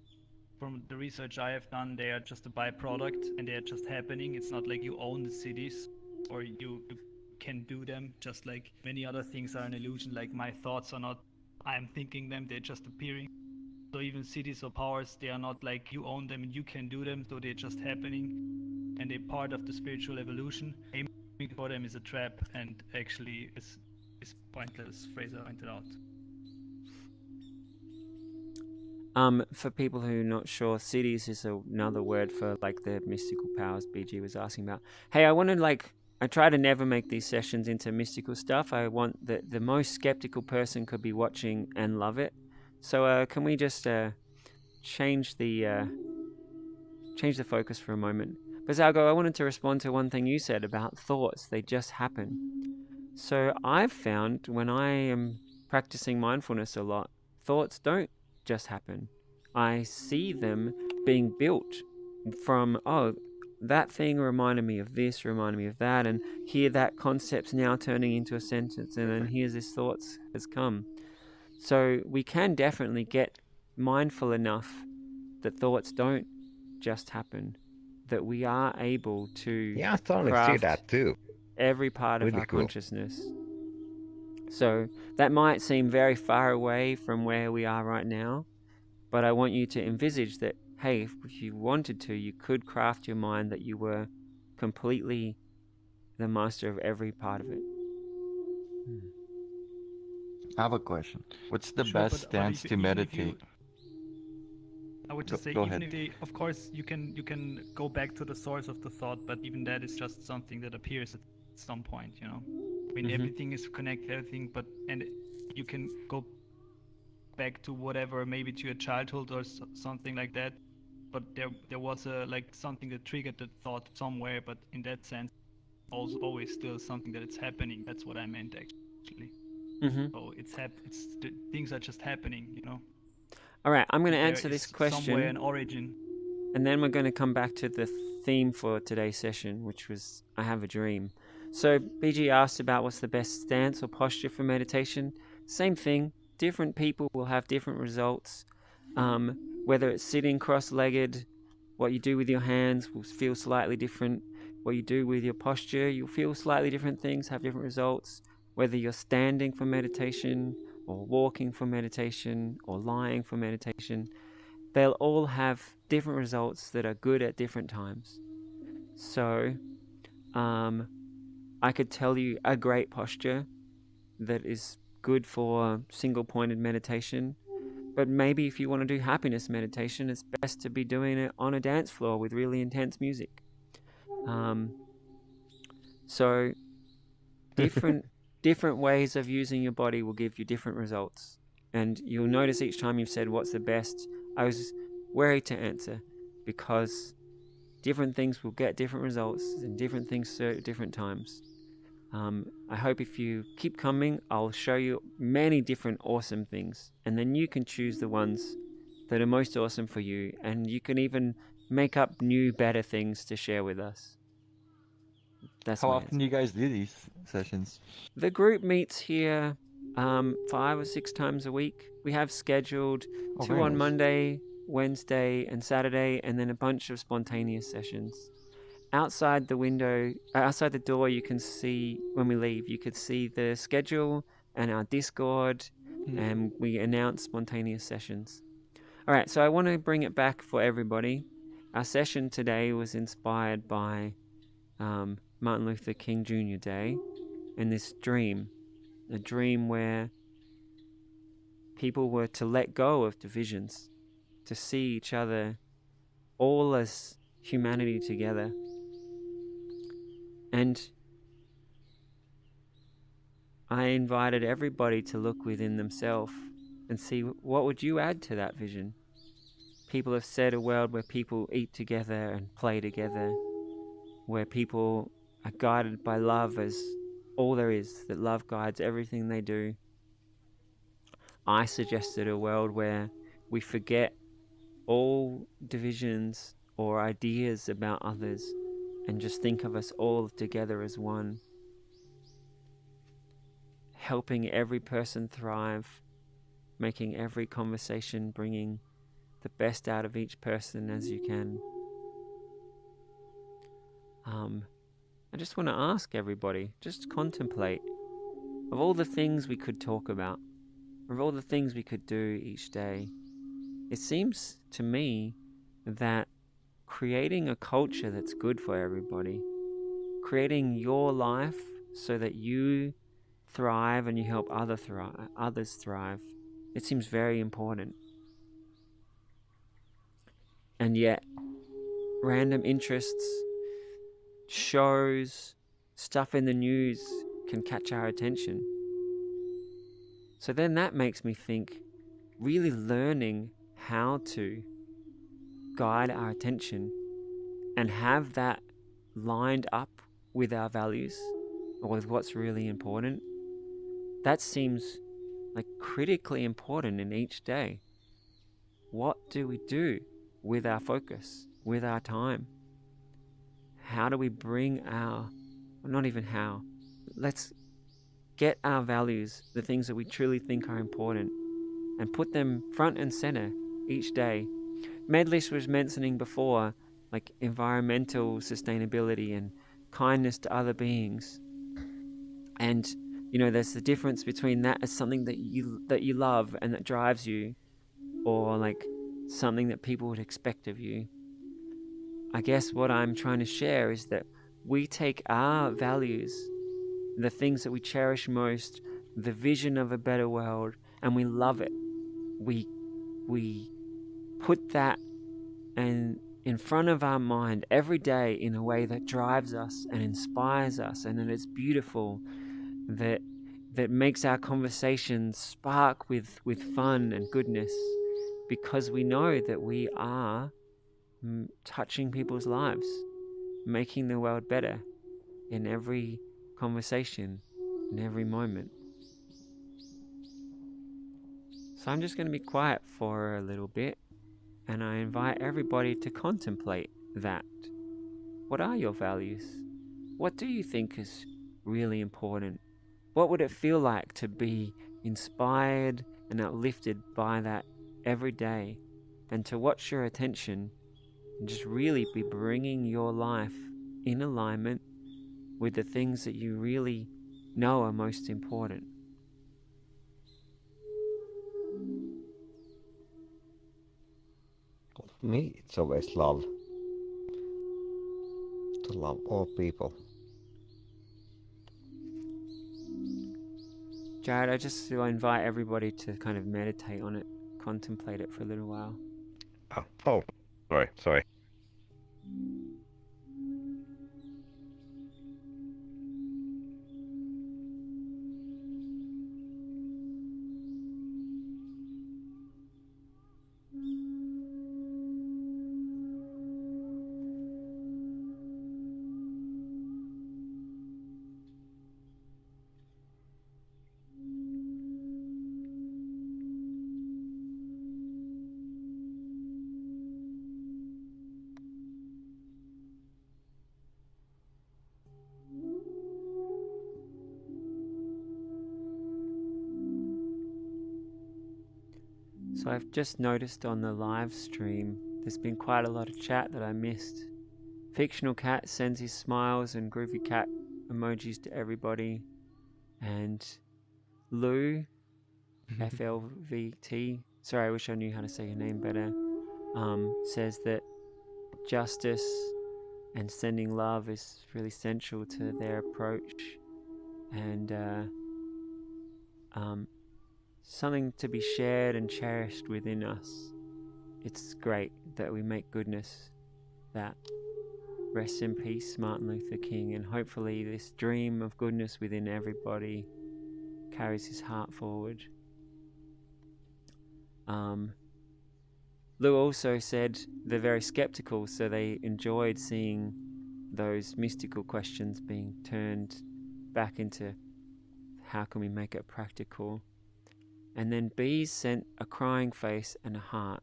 from the research I have done, they are just a byproduct and they are just happening. It's not like you own the cities or you can do them. Just like many other things are an illusion. Like my thoughts are not I'm thinking them; they're just appearing. So even cities or powers, they are not like you own them and you can do them, so they're just happening and they're part of the spiritual evolution. Aiming for them is a trap and actually is pointless, Fraser pointed out. For people who are not sure, cities is another word for like the mystical powers BG was asking about. Hey, I want to I try to never make these sessions into mystical stuff. I want that the most skeptical person could be watching and love it. So can we just change the focus for a moment? Bazalgo, I wanted to respond to one thing you said about thoughts. They just happen. So I've found when I am practicing mindfulness a lot, thoughts don't just happen. I see them being built from, oh, that thing reminded me of this, reminded me of that, and here that concept's now turning into a sentence, and then here's this thoughts has come. So we can definitely get mindful enough that thoughts don't just happen, that we are able to Yeah, I totally see craft that too. every part of Really our cool. consciousness. So that might seem very far away from where we are right now, but I want you to envisage that, hey, if you wanted to, you could craft your mind that you were completely the master of every part of it. I have a question. What's the Sure, best stance to meditate? I would just say, Go even ahead. if of course, you can go back to the source of the thought, but even that is just something that appears at some point. I mean, Mhm. everything is connected, everything, and you can go back to whatever, maybe to your childhood or something like that. But there was something that triggered the thought somewhere. But in that sense, also always still something that it's happening. That's what I meant actually. Mhm. So things are just happening. All right, I'm going to There answer this is somewhere an question, origin. and then we're going to come back to the theme for today's session, which was I have a dream. So BG asked about what's the best stance or posture for meditation. Same thing. Different people will have different results. Whether it's sitting cross-legged, what you do with your hands will feel slightly different. What you do with your posture, you'll feel slightly different things, have different results. Whether you're standing for meditation, or walking for meditation, or lying for meditation, they'll all have different results that are good at different times. So, I could tell you a great posture that is good for single-pointed meditation. But maybe if you want to do happiness meditation, it's best to be doing it on a dance floor with really intense music. So different ways of using your body will give you different results. And you'll notice each time you've said what's the best, I was wary to answer, because different things will get different results and different things at different times. I hope if you keep coming, I'll show you many different awesome things, and then you can choose the ones that are most awesome for you, and you can even make up new, better things to share with us. That's How my often answer. do you guys do these sessions? The group meets here 5 or 6 times a week. We have scheduled 2 very on nice. Monday, Wednesday, and Saturday, and then a bunch of spontaneous sessions. Outside the door, you can see, when we leave, you could see the schedule and our Discord, and we announce spontaneous sessions. All right, so I want to bring it back for everybody. Our session today was inspired by Martin Luther King Jr. Day and this dream, a dream where people were to let go of divisions, to see each other all as humanity together. And I invited everybody to look within themselves and see what would you add to that vision. People have said a world where people eat together and play together, where people are guided by love as all there is, that love guides everything they do. I suggested a world where we forget all divisions or ideas about others and just think of us all together as one, helping every person thrive, making every conversation, bringing the best out of each person as you can. I just want to ask everybody, just contemplate, of all the things we could talk about, of all the things we could do each day, it seems to me that creating a culture that's good for everybody, creating your life so that you thrive and you help others thrive, it seems very important. And yet, random interests, shows, stuff in the news can catch our attention. So then that makes me think, really learning how to guide our attention and have that lined up with our values or with what's really important, that seems like critically important in each day. What do we do with our focus, with our time? How do we bring our, not even how, let's get our values, the things that we truly think are important, and put them front and center each day. Medlish was mentioning before, like environmental sustainability and kindness to other beings. And there's the difference between that as something that you love and that drives you, or like something that people would expect of you. I guess what I'm trying to share is that we take our values, the things that we cherish most, the vision of a better world, and we love it. We put that and in front of our mind every day in a way that drives us and inspires us, and that it's beautiful, that makes our conversations spark with fun and goodness, because we know that we are touching people's lives, making the world better in every conversation, in every moment. So I'm just going to be quiet for a little bit, and I invite everybody to contemplate that. What are your values? What do you think is really important? What would it feel like to be inspired and uplifted by that every day, and to watch your attention and just really be bringing your life in alignment with the things that you really know are most important? For me, it's always love. To love all people. Jared, I just invite everybody to kind of meditate on it, contemplate it for a little while. Oh, sorry. So I've just noticed on the live stream, there's been quite a lot of chat that I missed. Fictional Cat sends his smiles and groovy cat emojis to everybody. And Lou, FLVT, sorry, I wish I knew how to say your name better, says that justice and sending love is really central to their approach, and something to be shared and cherished within us. It's great that we make goodness that. Rest in peace, Martin Luther King, and hopefully this dream of goodness within everybody carries his heart forward. Lou also said they're very skeptical, so they enjoyed seeing those mystical questions being turned back into how can we make it practical. And then Bees sent a crying face and a heart.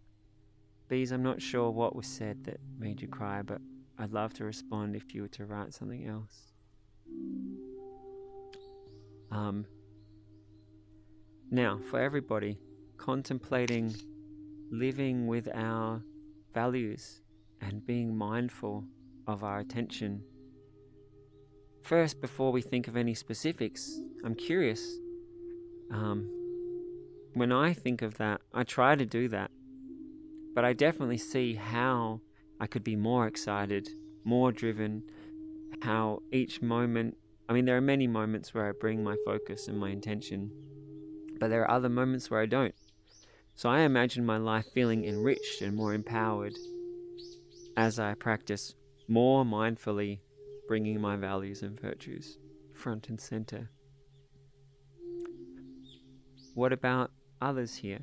Bees, I'm not sure what was said that made you cry, but I'd love to respond if you were to write something else. Now, for everybody, contemplating living with our values and being mindful of our attention. First, before we think of any specifics, I'm curious. When I think of that, I try to do that, but I definitely see how I could be more excited, more driven, how each moment, there are many moments where I bring my focus and my intention, but there are other moments where I don't. So I imagine my life feeling enriched and more empowered as I practice more mindfully bringing my values and virtues front and center. What about others here?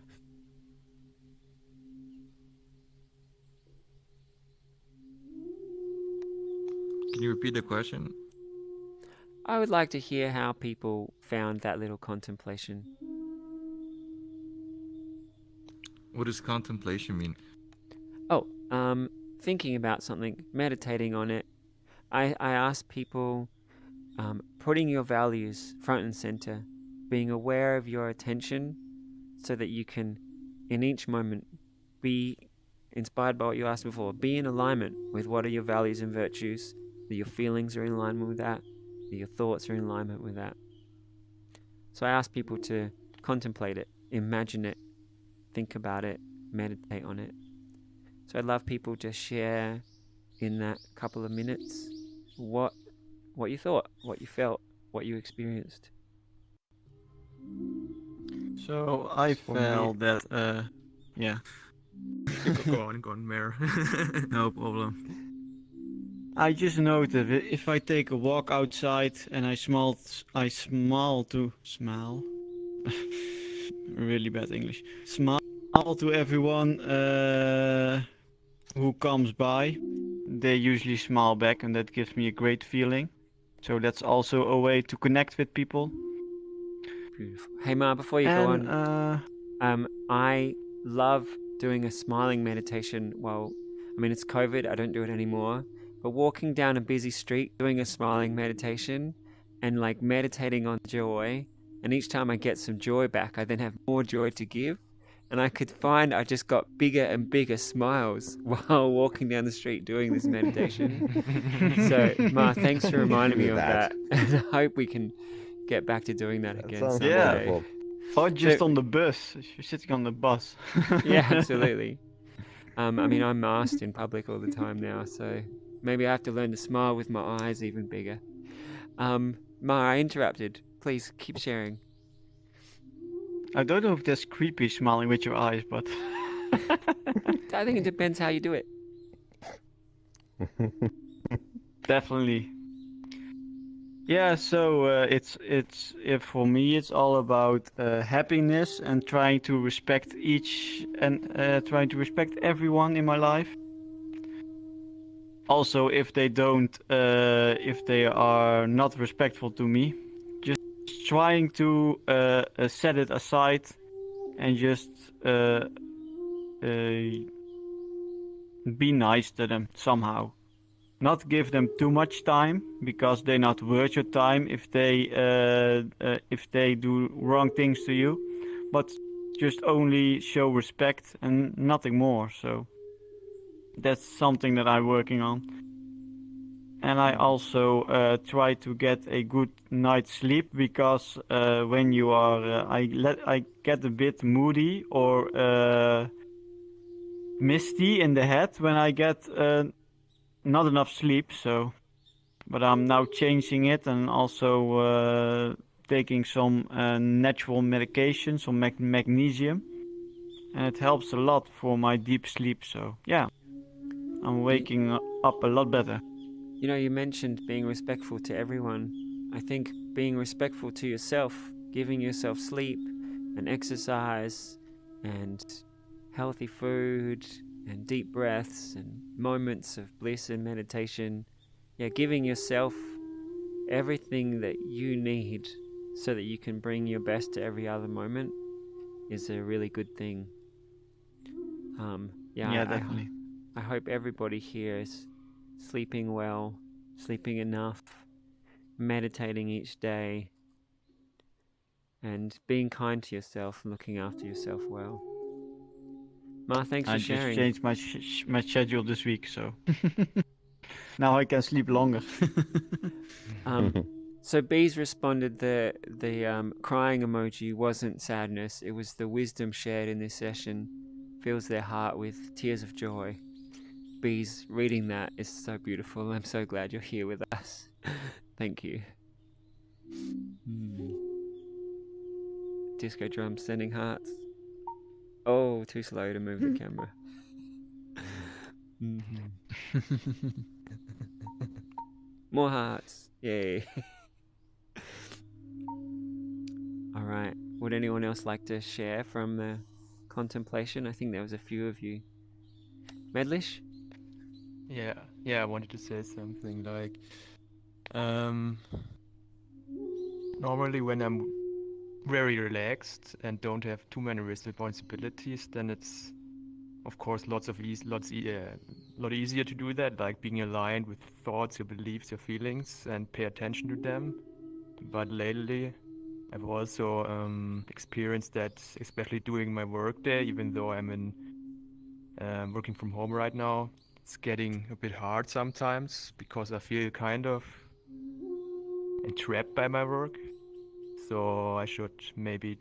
Can you repeat the question? I would like to hear how people found that little contemplation. What does contemplation mean? Oh, thinking about something, meditating on it. I ask people, putting your values front and center, being aware of your attention so that you can, in each moment, be inspired by what you asked before, be in alignment with what are your values and virtues, that your feelings are in alignment with that, that your thoughts are in alignment with that. So I ask people to contemplate it, imagine it, think about it, meditate on it. So I'd love people to share in that couple of minutes what you thought, what you felt, what you experienced. So I For me- felt that, yeah, Go on, Mayor. no problem. I just noted if I take a walk outside and I smile really bad English. Smile to everyone who comes by. They usually smile back, and that gives me a great feeling. So that's also a way to connect with people. Beautiful. Hey Ma, before you go on, I love doing a smiling meditation. Well, I mean, it's COVID, I don't do it anymore. But walking down a busy street, doing a smiling meditation and like meditating on joy. And each time I get some joy back, I then have more joy to give. And I could find I just got bigger and bigger smiles while walking down the street doing this meditation. So, Ma, thanks for reminding me Do of that. that. And I hope we can get back to doing that That again sounds someday. Yeah. wonderful. or just So- on the bus. You're sitting on the bus. Yeah, absolutely. I mean, I'm masked in public all the time now, so maybe I have to learn to smile with my eyes even bigger. Ma, I interrupted. Please keep sharing. I don't know if that's creepy smiling with your eyes, but I think it depends how you do it. definitely. Yeah, so it's for me it's all about happiness and trying to respect trying to respect everyone in my life. Also, if they are not respectful to me, just trying to set it aside and just be nice to them somehow. Not give them too much time because they're not worth your time if they do wrong things to you, but just only show respect and nothing more. So that's something that I'm working on. And I also try to get a good night's sleep because when you are, I get a bit moody or misty in the head when I get not enough sleep. So, but I'm now changing it and also taking some natural medication, some magnesium, and it helps a lot for my deep sleep. So yeah, I'm waking up a lot better. You know, you mentioned being respectful to everyone. I think being respectful to yourself, giving yourself sleep and exercise and healthy food and deep breaths and moments of bliss and meditation. Yeah, giving yourself everything that you need so that you can bring your best to every other moment is a really good thing. Yeah, definitely. I hope everybody here is sleeping well, sleeping enough, meditating each day, and being kind to yourself and looking after yourself well. Ma, thanks I for just sharing. changed my schedule this week, so now I can sleep longer. So Bees responded the crying emoji wasn't sadness, it was the wisdom shared in this session fills their heart with tears of joy. Bees, reading that is so beautiful. I'm so glad you're here with us. Thank you. Disco drums sending hearts. Oh, too slow to move the camera. More hearts. Yay. All right. Would anyone else like to share from the contemplation? I think there was a few of you. Medlish? Yeah, I wanted to say something like, normally when I'm very relaxed and don't have too many responsibilities, then it's of course lot easier to do that, like being aligned with thoughts, your beliefs, your feelings, and pay attention to them. But lately, I've also experienced that, especially doing my work there, even though I'm working from home right now, it's getting a bit hard sometimes because I feel kind of entrapped by my work. So I should maybe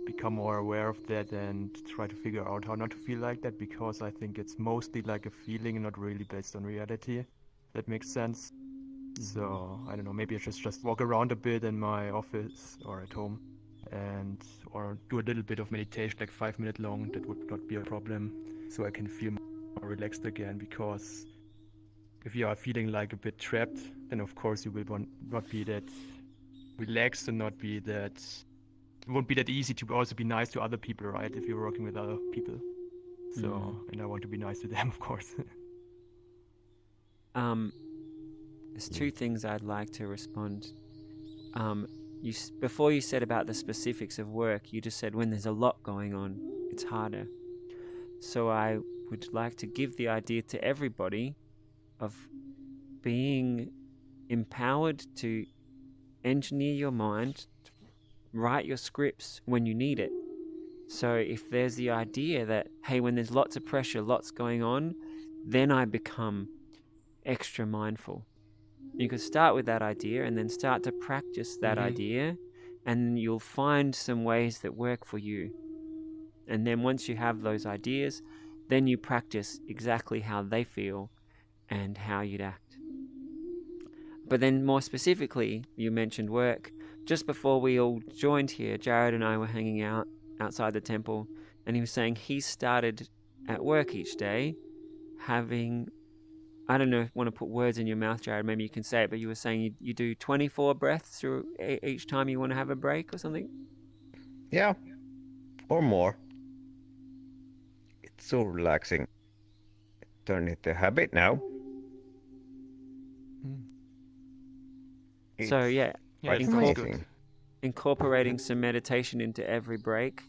become more aware of that and try to figure out how not to feel like that, because I think it's mostly like a feeling and not really based on reality. That makes sense. So I don't know, maybe I should just walk around a bit in my office or at home or do a little bit of meditation, like 5 minutes long. That would not be a problem, so I can feel more relaxed again. Because if you are feeling like a bit trapped, then of course you will not be that relaxed and not be that. It won't be that easy to also be nice to other people, right? If you're working with other people. So, and I want to be nice to them, of course. There's two things I'd like to respond. Before you said about the specifics of work, you just said when there's a lot going on, it's harder. So I would like to give the idea to everybody of being empowered to engineer your mind, write your scripts when you need it. So if there's the idea that, hey, when there's lots of pressure, lots going on, then I become extra mindful. You could start with that idea and then start to practice that idea, and you'll find some ways that work for you. And then once you have those ideas, then you practice exactly how they feel and how you'd act. But then more specifically, you mentioned work. Just before we all joined here, Jared and I were hanging out outside the temple, and he was saying he started at work each day having, I don't know, want to put words in your mouth, Jared, maybe you can say it, but you were saying you do 24 breaths through each time you want to have a break or something? Yeah, or more. It's so relaxing. Turn it a habit now. So yeah, Quite it's amazing. incorporating some meditation into every break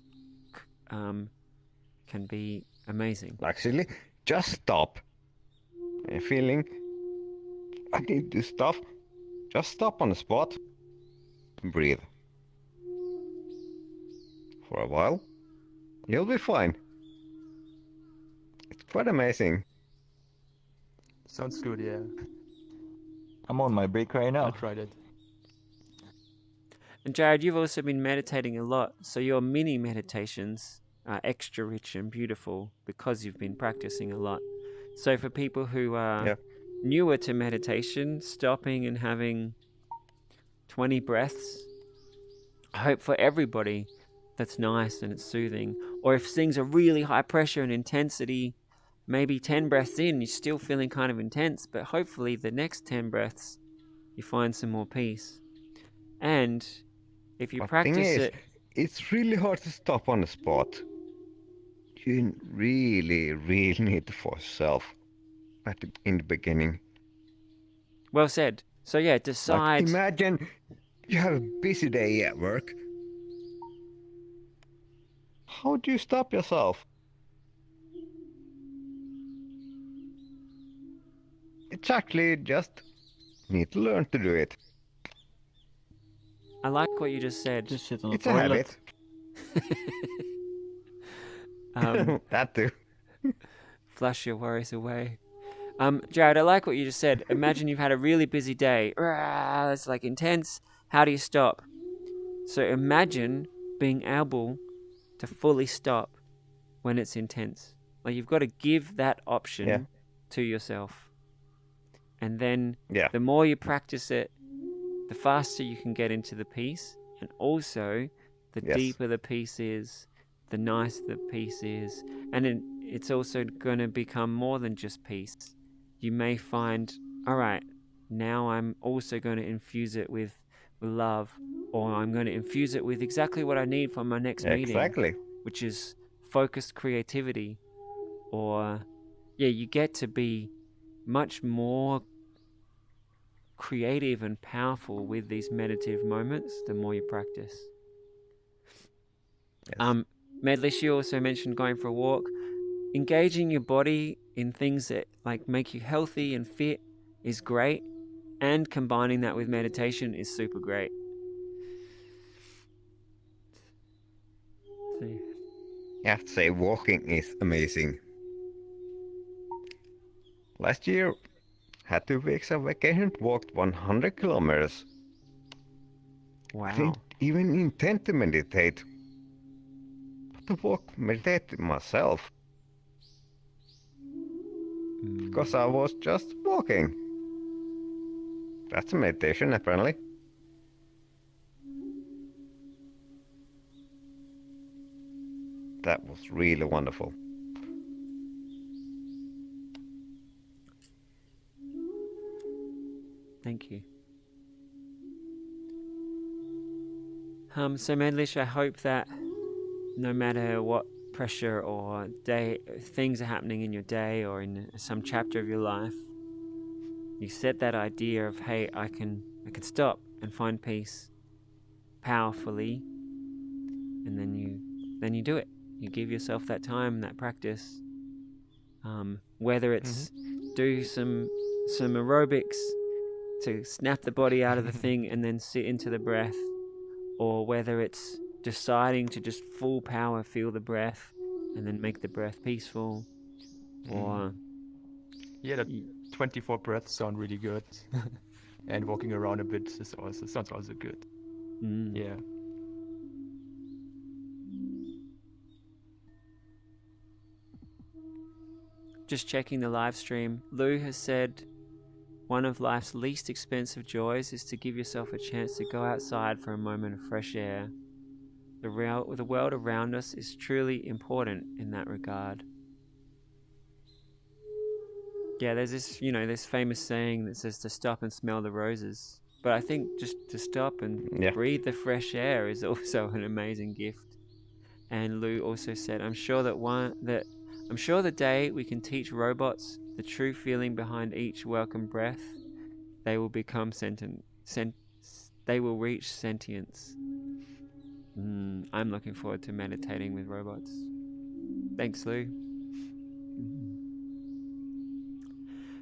can be amazing. Actually, just stop. And feeling I need to stop. Just stop on the spot. Breathe. For a while. You'll be fine. It's quite amazing. Sounds good, yeah. I'm on my break right now. I tried it. And Jared, you've also been meditating a lot, so your mini meditations are extra rich and beautiful because you've been practicing a lot. So for people who are newer to meditation, stopping and having 20 breaths, I hope for everybody that's nice and it's soothing. Or if things are really high pressure and intensity, maybe 10 breaths in, you're still feeling kind of intense, but hopefully the next 10 breaths, you find some more peace. And if you practice it, it's really hard to stop on the spot. You really, really need to force yourself in the beginning. Well said. So yeah, decide. Like, imagine you have a busy day at work. How do you stop yourself? It's actually just need to learn to do it. I like what you just said. Just sit on the It's a toilet. habit. That too. Flush your worries away. Jared, I like what you just said. Imagine you've had a really busy day. It's like intense. How do you stop? So imagine being able to fully stop when it's intense. Like you've got to give that option to yourself. And then the more you practice it, the faster you can get into the peace. And also, the deeper the peace is, the nicer the peace is. And it's also going to become more than just peace. You may find, all right, now I'm also going to infuse it with love, or I'm going to infuse it with exactly what I need for my next meeting, Exactly. which is focused creativity. Or you get to be much more creative and powerful with these meditative moments the more you practice. Yes. Medlish, you also mentioned going for a walk. Engaging your body in things that like make you healthy and fit is great, and combining that with meditation is super great. So, I have to say, walking is amazing. Last year, had 2 weeks of vacation, walked 100 kilometers. I wow. didn't even intend to meditate, but to walk meditate myself. Because I was just walking. That's a meditation, apparently. That was really wonderful. Thank you. So Medlish, I hope that no matter what pressure or things are happening in your day or in some chapter of your life, you set that idea of, hey, I can stop and find peace powerfully, and then you do it. You give yourself that time, that practice. Whether it's do some aerobics to snap the body out of the thing and then sit into the breath, or whether it's deciding to just full power feel the breath and then make the breath peaceful, or Yeah, the 24 breaths sound really good. And walking around a bit sounds also good. Yeah. Just checking the live stream, Lou has said one of life's least expensive joys is to give yourself a chance to go outside for a moment of fresh air. The world around us is truly important in that regard. Yeah, there's this famous saying that says to stop and smell the roses. But I think just to stop and breathe the fresh air is also an amazing gift. And Lou also said, I'm sure the day we can teach robots the true feeling behind each welcome breath, they will become they will reach sentience. I'm looking forward to meditating with robots. Thanks, Lou.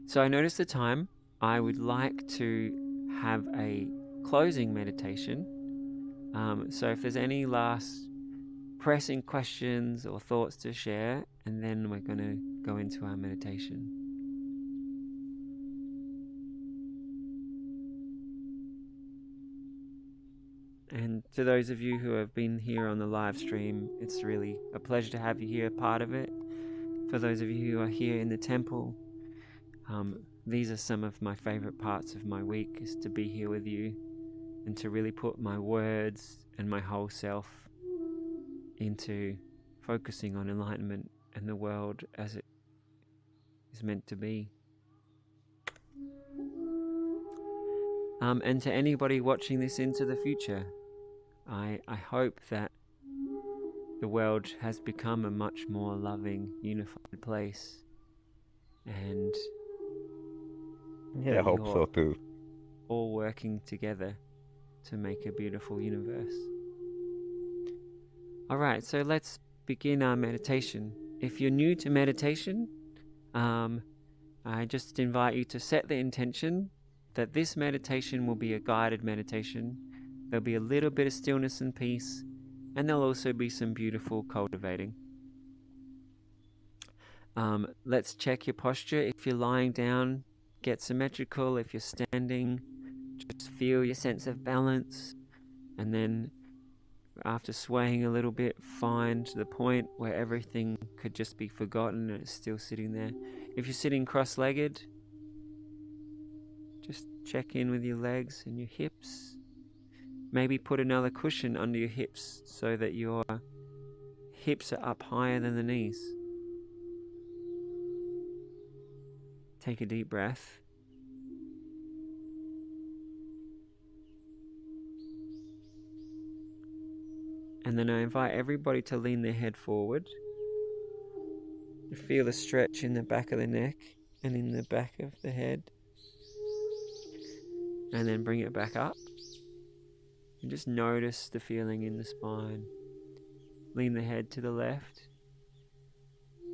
So I noticed the time. I would like to have a closing meditation. So if there's any last pressing questions or thoughts to share, and then we're going to go into our meditation. And to those of you who have been here on the live stream, it's really a pleasure to have you here, part of it. For those of you who are here in the temple, these are some of my favorite parts of my week, is to be here with you and to really put my words and my whole self into focusing on enlightenment and the world as it is meant to be. And to anybody watching this into the future, I hope that the world has become a much more loving, unified place. And I hope so too. All working together to make a beautiful universe. Alright, so let's begin our meditation. If you're new to meditation, I just invite you to set the intention that this meditation will be a guided meditation. There'll be a little bit of stillness and peace, and there'll also be some beautiful cultivating. Let's check your posture. If you're lying down, get symmetrical. If you're standing, just feel your sense of balance, and then after swaying a little bit, find the point where everything could just be forgotten and it's still sitting there. If you're sitting cross-legged, just check in with your legs and your hips. Maybe put another cushion under your hips so that your hips are up higher than the knees. Take a deep breath. And then I invite everybody to lean their head forward. You feel a stretch in the back of the neck and in the back of the head. And then bring it back up. And just notice the feeling in the spine. Lean the head to the left.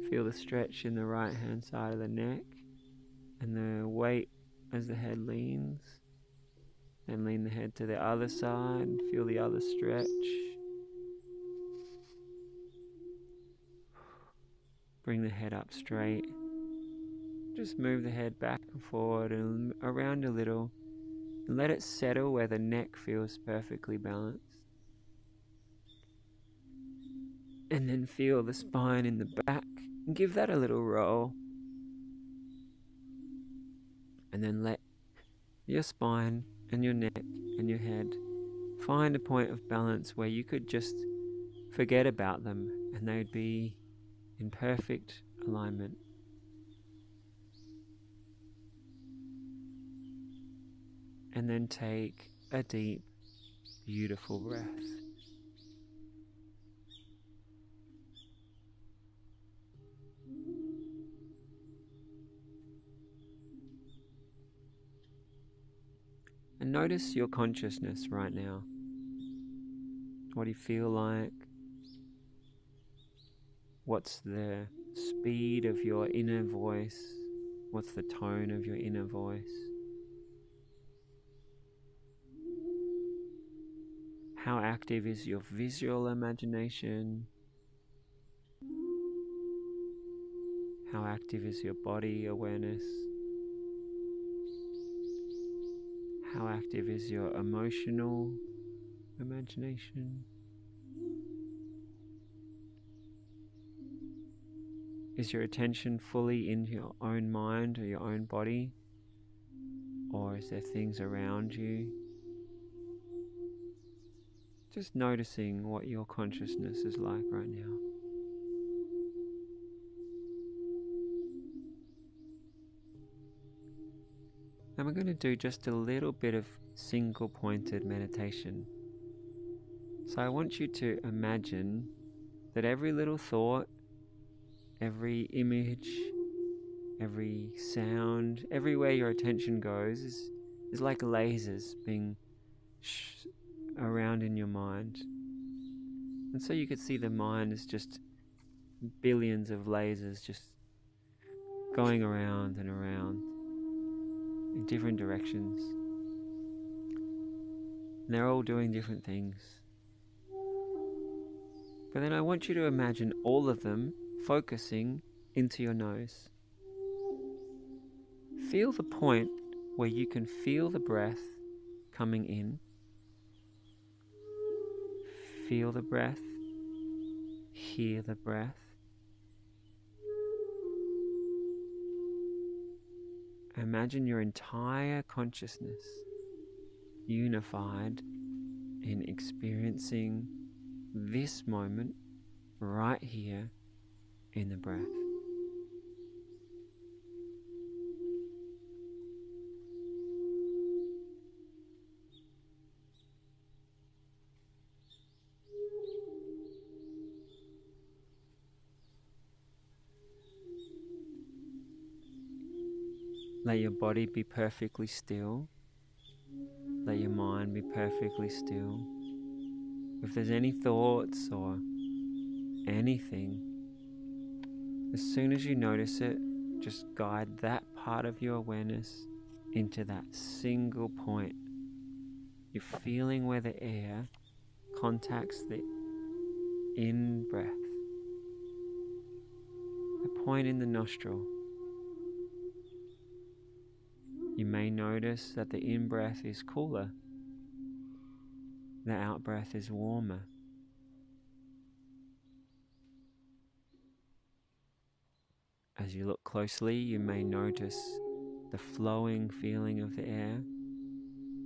Feel the stretch in the right hand side of the neck and the weight as the head leans. Then lean the head to the other side. Feel the other stretch. Bring the head up straight. Just move the head back and forward and around a little. And let it settle where the neck feels perfectly balanced. And then feel the spine in the back. And give that a little roll. And then let your spine and your neck and your head find a point of balance where you could just forget about them and they would be in perfect alignment. And then take a deep, beautiful breath. And notice your consciousness right now. What do you feel like? What's the speed of your inner voice? What's the tone of your inner voice? How active is your visual imagination? How active is your body awareness? How active is your emotional imagination? Is your attention fully in your own mind or your own body? Or is there things around you? Just noticing what your consciousness is like right now. And we're going to do just a little bit of single-pointed meditation. So I want you to imagine that every little thought, every image, every sound, everywhere your attention goes is like lasers being around in your mind. And so you could see the mind is just billions of lasers just going around and around in different directions. And they're all doing different things. But then I want you to imagine all of them focusing into your nose. Feel the point where you can feel the breath coming in. Feel the breath. Hear the breath. Imagine your entire consciousness unified in experiencing this moment right here in the breath. Let your body be perfectly still. Let your mind be perfectly still. If there's any thoughts or anything, as soon as you notice it, just guide that part of your awareness into that single point. You're feeling where the air contacts the in-breath. A point in the nostril. You may notice that the in-breath is cooler. The out-breath is warmer. As you look closely, you may notice the flowing feeling of the air.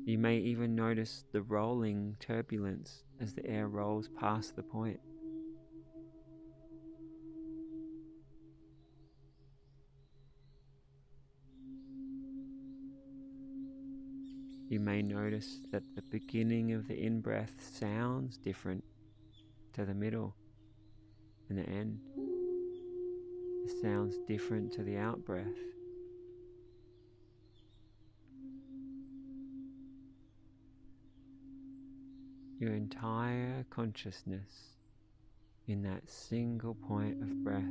You may even notice the rolling turbulence as the air rolls past the point. You may notice that the beginning of the in-breath sounds different to the middle and the end. It sounds different to the out breath. Your entire consciousness in that single point of breath.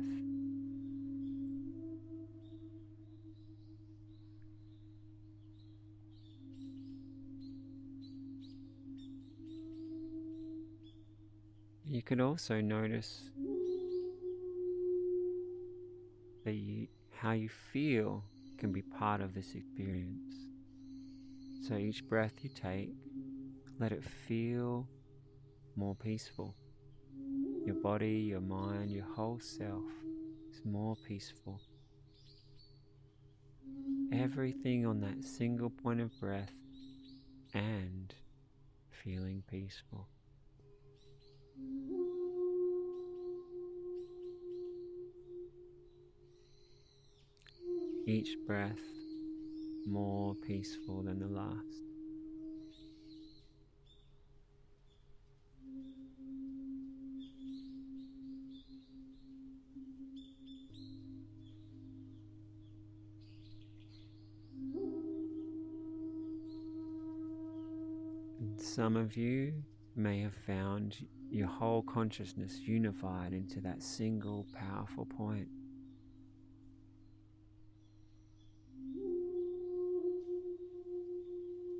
You can also notice that how you feel can be part of this experience. So each breath you take, let it feel more peaceful. Your body, your mind, your whole self is more peaceful. Everything on that single point of breath and feeling peaceful. Each breath more peaceful than the last. And some of you may have found your whole consciousness unified into that single powerful point.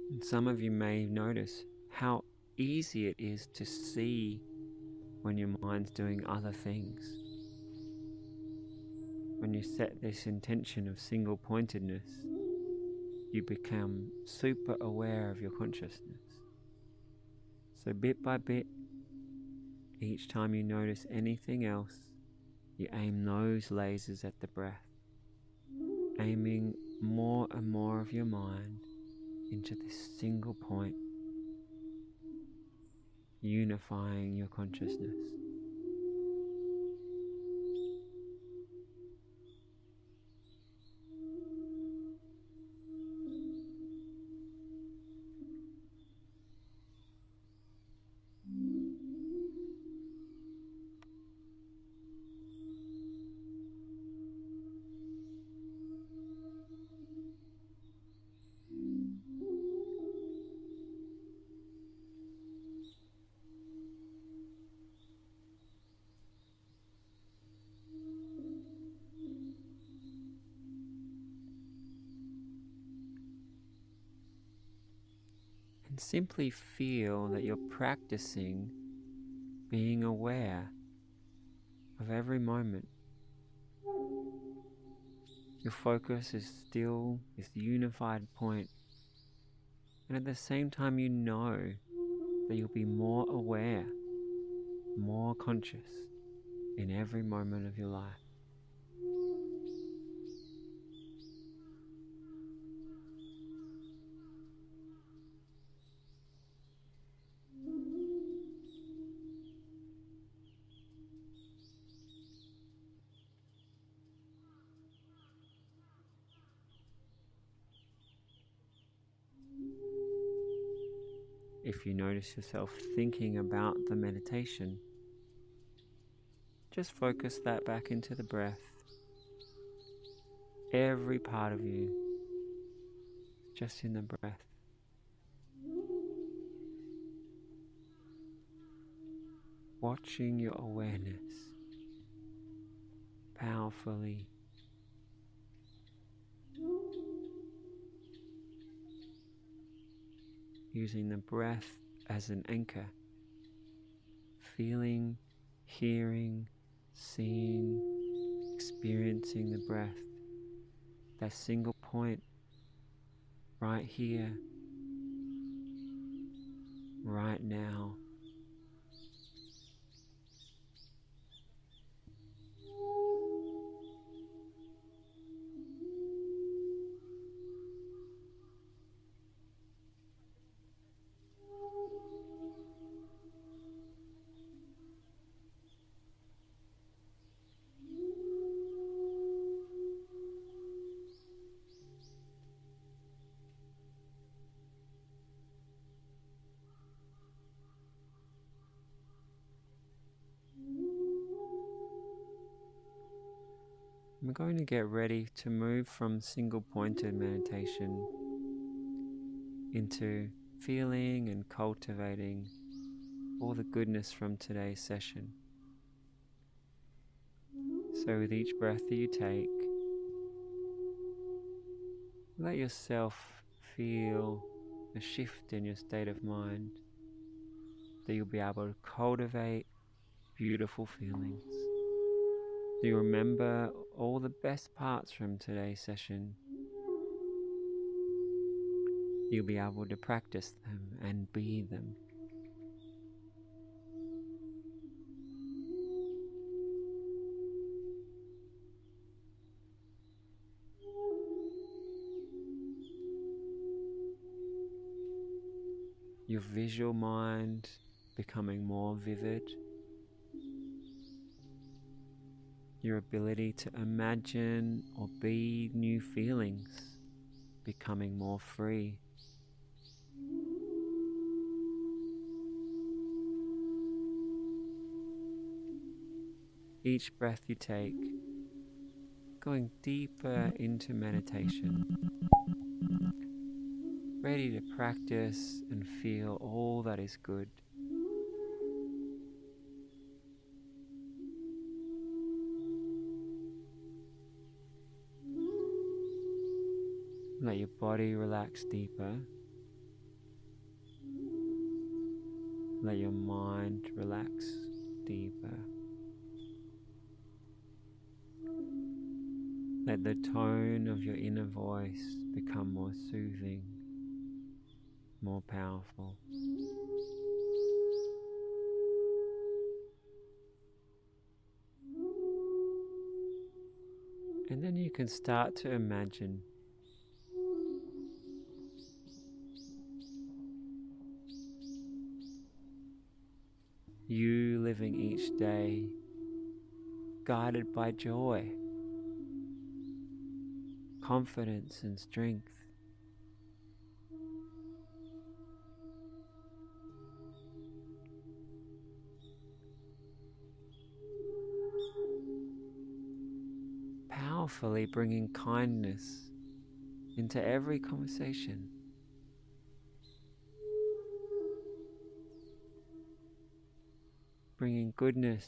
And some of you may notice how easy it is to see when your mind's doing other things. When you set this intention of single pointedness, you become super aware of your consciousness. So bit by bit, each time you notice anything else, you aim those lasers at the breath, aiming more and more of your mind into this single point, unifying your consciousness. And simply feel that you're practicing being aware of every moment. Your focus is still this unified point, and at the same time you know that you'll be more aware, more conscious in every moment of your life. If you notice yourself thinking about the meditation, just focus that back into the breath. Every part of you, just in the breath. Watching your awareness powerfully using the breath as an anchor, feeling, hearing, seeing, experiencing the breath, that single point right here, right now. I'm going to get ready to move from single-pointed meditation into feeling and cultivating all the goodness from today's session. So with each breath that you take, let yourself feel a shift in your state of mind, that you'll be able to cultivate beautiful feelings. Do you remember all the best parts from today's session? You'll be able to practice them and be them. Your visual mind becoming more vivid. Your ability to imagine or be new feelings becoming more free. Each breath you take, going deeper into meditation, ready to practice and feel all that is good. Let your body relax deeper. Let your mind relax deeper. Let the tone of your inner voice become more soothing, more powerful. And then you can start to imagine you living each day guided by joy, confidence and strength. Powerfully bringing kindness into every conversation. Bringing goodness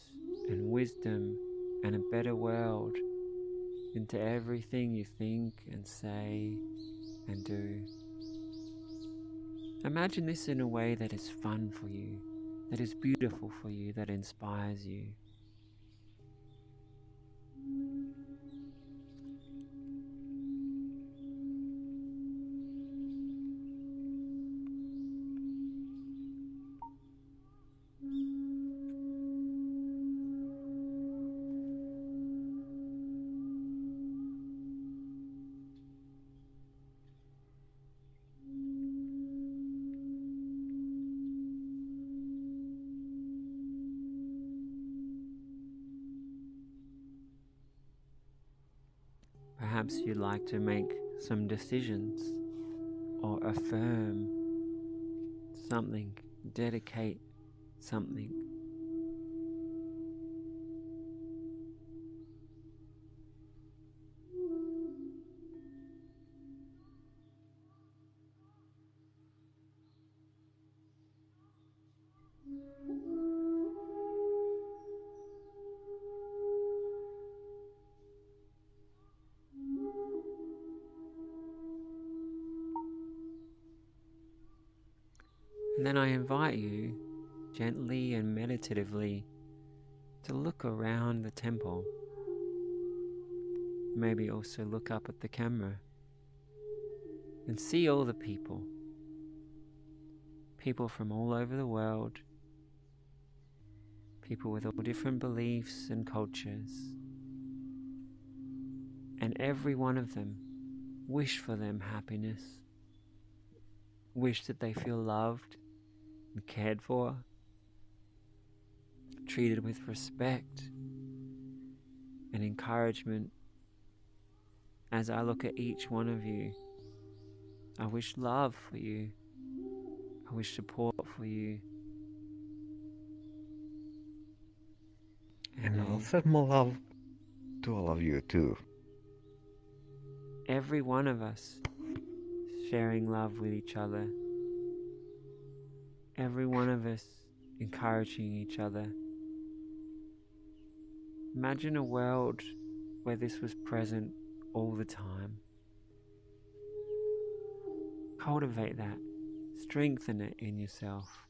and wisdom and a better world into everything you think and say and do. Imagine this in a way that is fun for you, that is beautiful for you, that inspires you. Perhaps you'd like to make some decisions or affirm something, dedicate something. And then I invite you, gently and meditatively, to look around the temple. Maybe also look up at the camera and see all the people. People from all over the world. People with all different beliefs and cultures. And every one of them wish for them happiness. Wish that they feel loved and cared for, treated with respect and encouragement. As I look at each one of you, I wish love for you. I wish support for you. And I'll send more love to all of you too. every one of us sharing love with each other, every one of us encouraging each other. Imagine a world where this was present all the time. Cultivate that, strengthen it in yourself.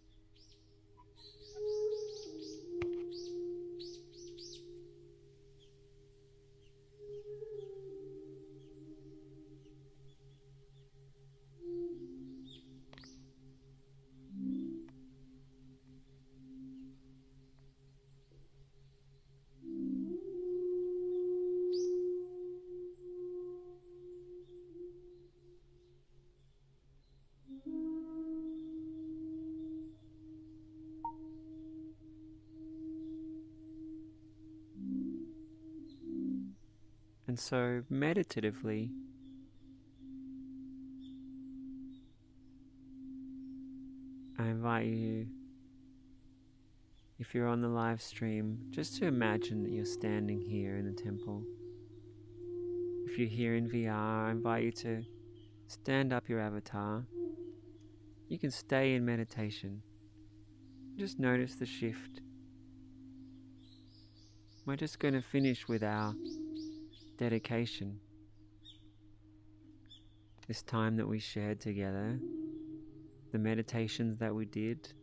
And so, meditatively, I invite you, if you're on the live stream, just to imagine that you're standing here in the temple. If you're here in VR, I invite you to stand up your avatar. You can stay in meditation. Just notice the shift. We're just going to finish with our dedication. This time that we shared together, the meditations that we did,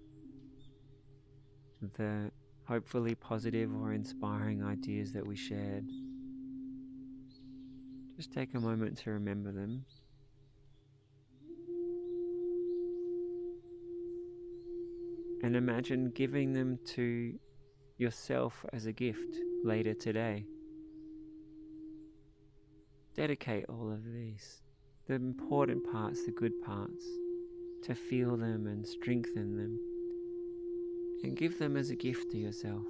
the hopefully positive or inspiring ideas that we shared. Just take a moment to remember them. And imagine giving them to yourself as a gift later today. Dedicate all of these, the important parts, the good parts, to feel them and strengthen them, and give them as a gift to yourself.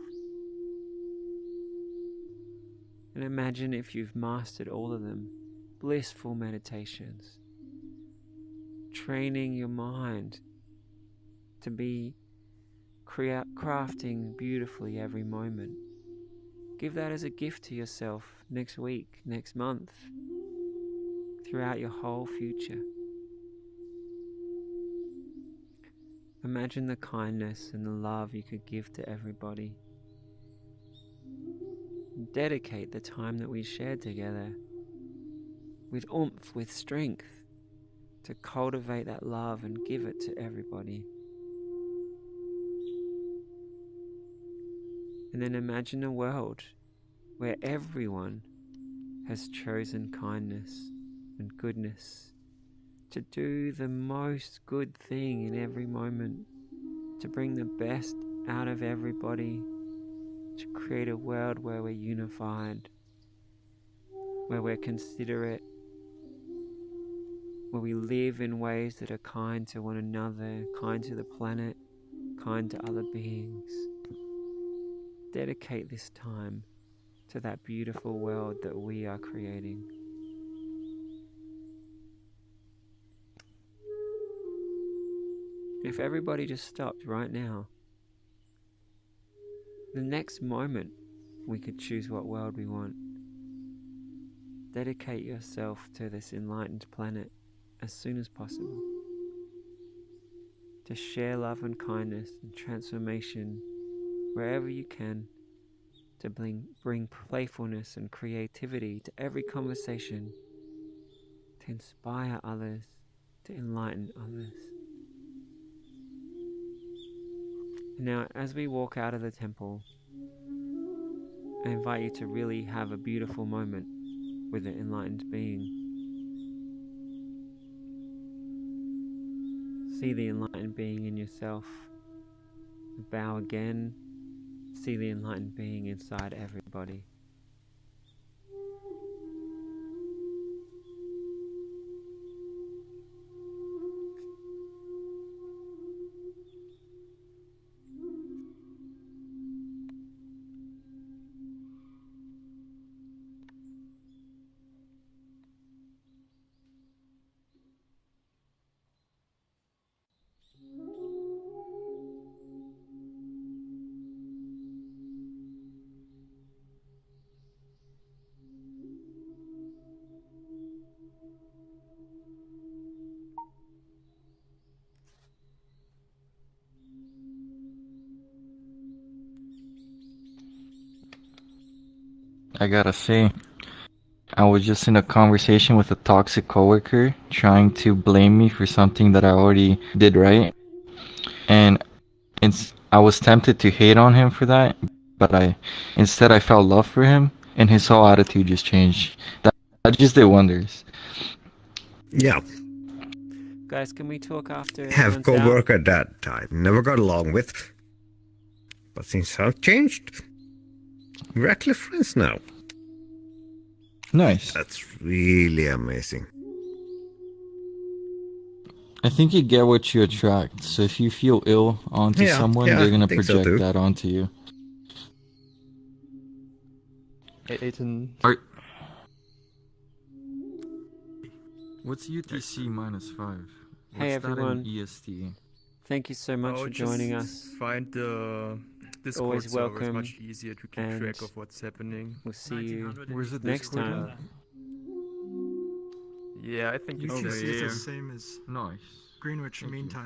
And imagine if you've mastered all of them, blissful meditations, training your mind to be crafting beautifully every moment. Give that as a gift to yourself next week, next month, throughout your whole future. Imagine the kindness and the love you could give to everybody. Dedicate the time that we shared together with oomph, with strength, to cultivate that love and give it to everybody. And then imagine a world where everyone has chosen kindness and goodness, to do the most good thing in every moment, to bring the best out of everybody, to create a world where we're unified, where we're considerate, where we live in ways that are kind to one another, kind to the planet, kind to other beings. Dedicate this time to that beautiful world that we are creating. If everybody just stopped right now, the next moment we could choose what world we want. Dedicate yourself to this enlightened planet as soon as possible. To share love and kindness and transformation wherever you can, to bring playfulness and creativity to every conversation, to inspire others, to enlighten others. Now, as we walk out of the temple, I invite you to really have a beautiful moment with the enlightened being. See the enlightened being in yourself. Bow again. See the enlightened being inside everybody. I gotta say, I was just in a conversation with a toxic coworker trying to blame me for something that I already did right. And I was tempted to hate on him for that, but instead I felt love for him and his whole attitude just changed. That just did wonders. Yeah, Guys, can we talk after have everyone's out? co-worker that I never got along with, but things have changed. We're actually friends now. Nice. That's really amazing. I think you get what you attract. So if you feel ill onto Yeah, someone, yeah, they're gonna I think so project too. that onto you. Hey, Ethan. What's UTC -5? Hey, everyone. EST? Thank you so much for joining us. Find the Discord Always server. It's welcome, much easier to keep and track of what's happening. We'll see you Where's the next Discord time. at? Yeah, I think you Over should. here. Same as Nice. Greenwich Thank Mean you. Time.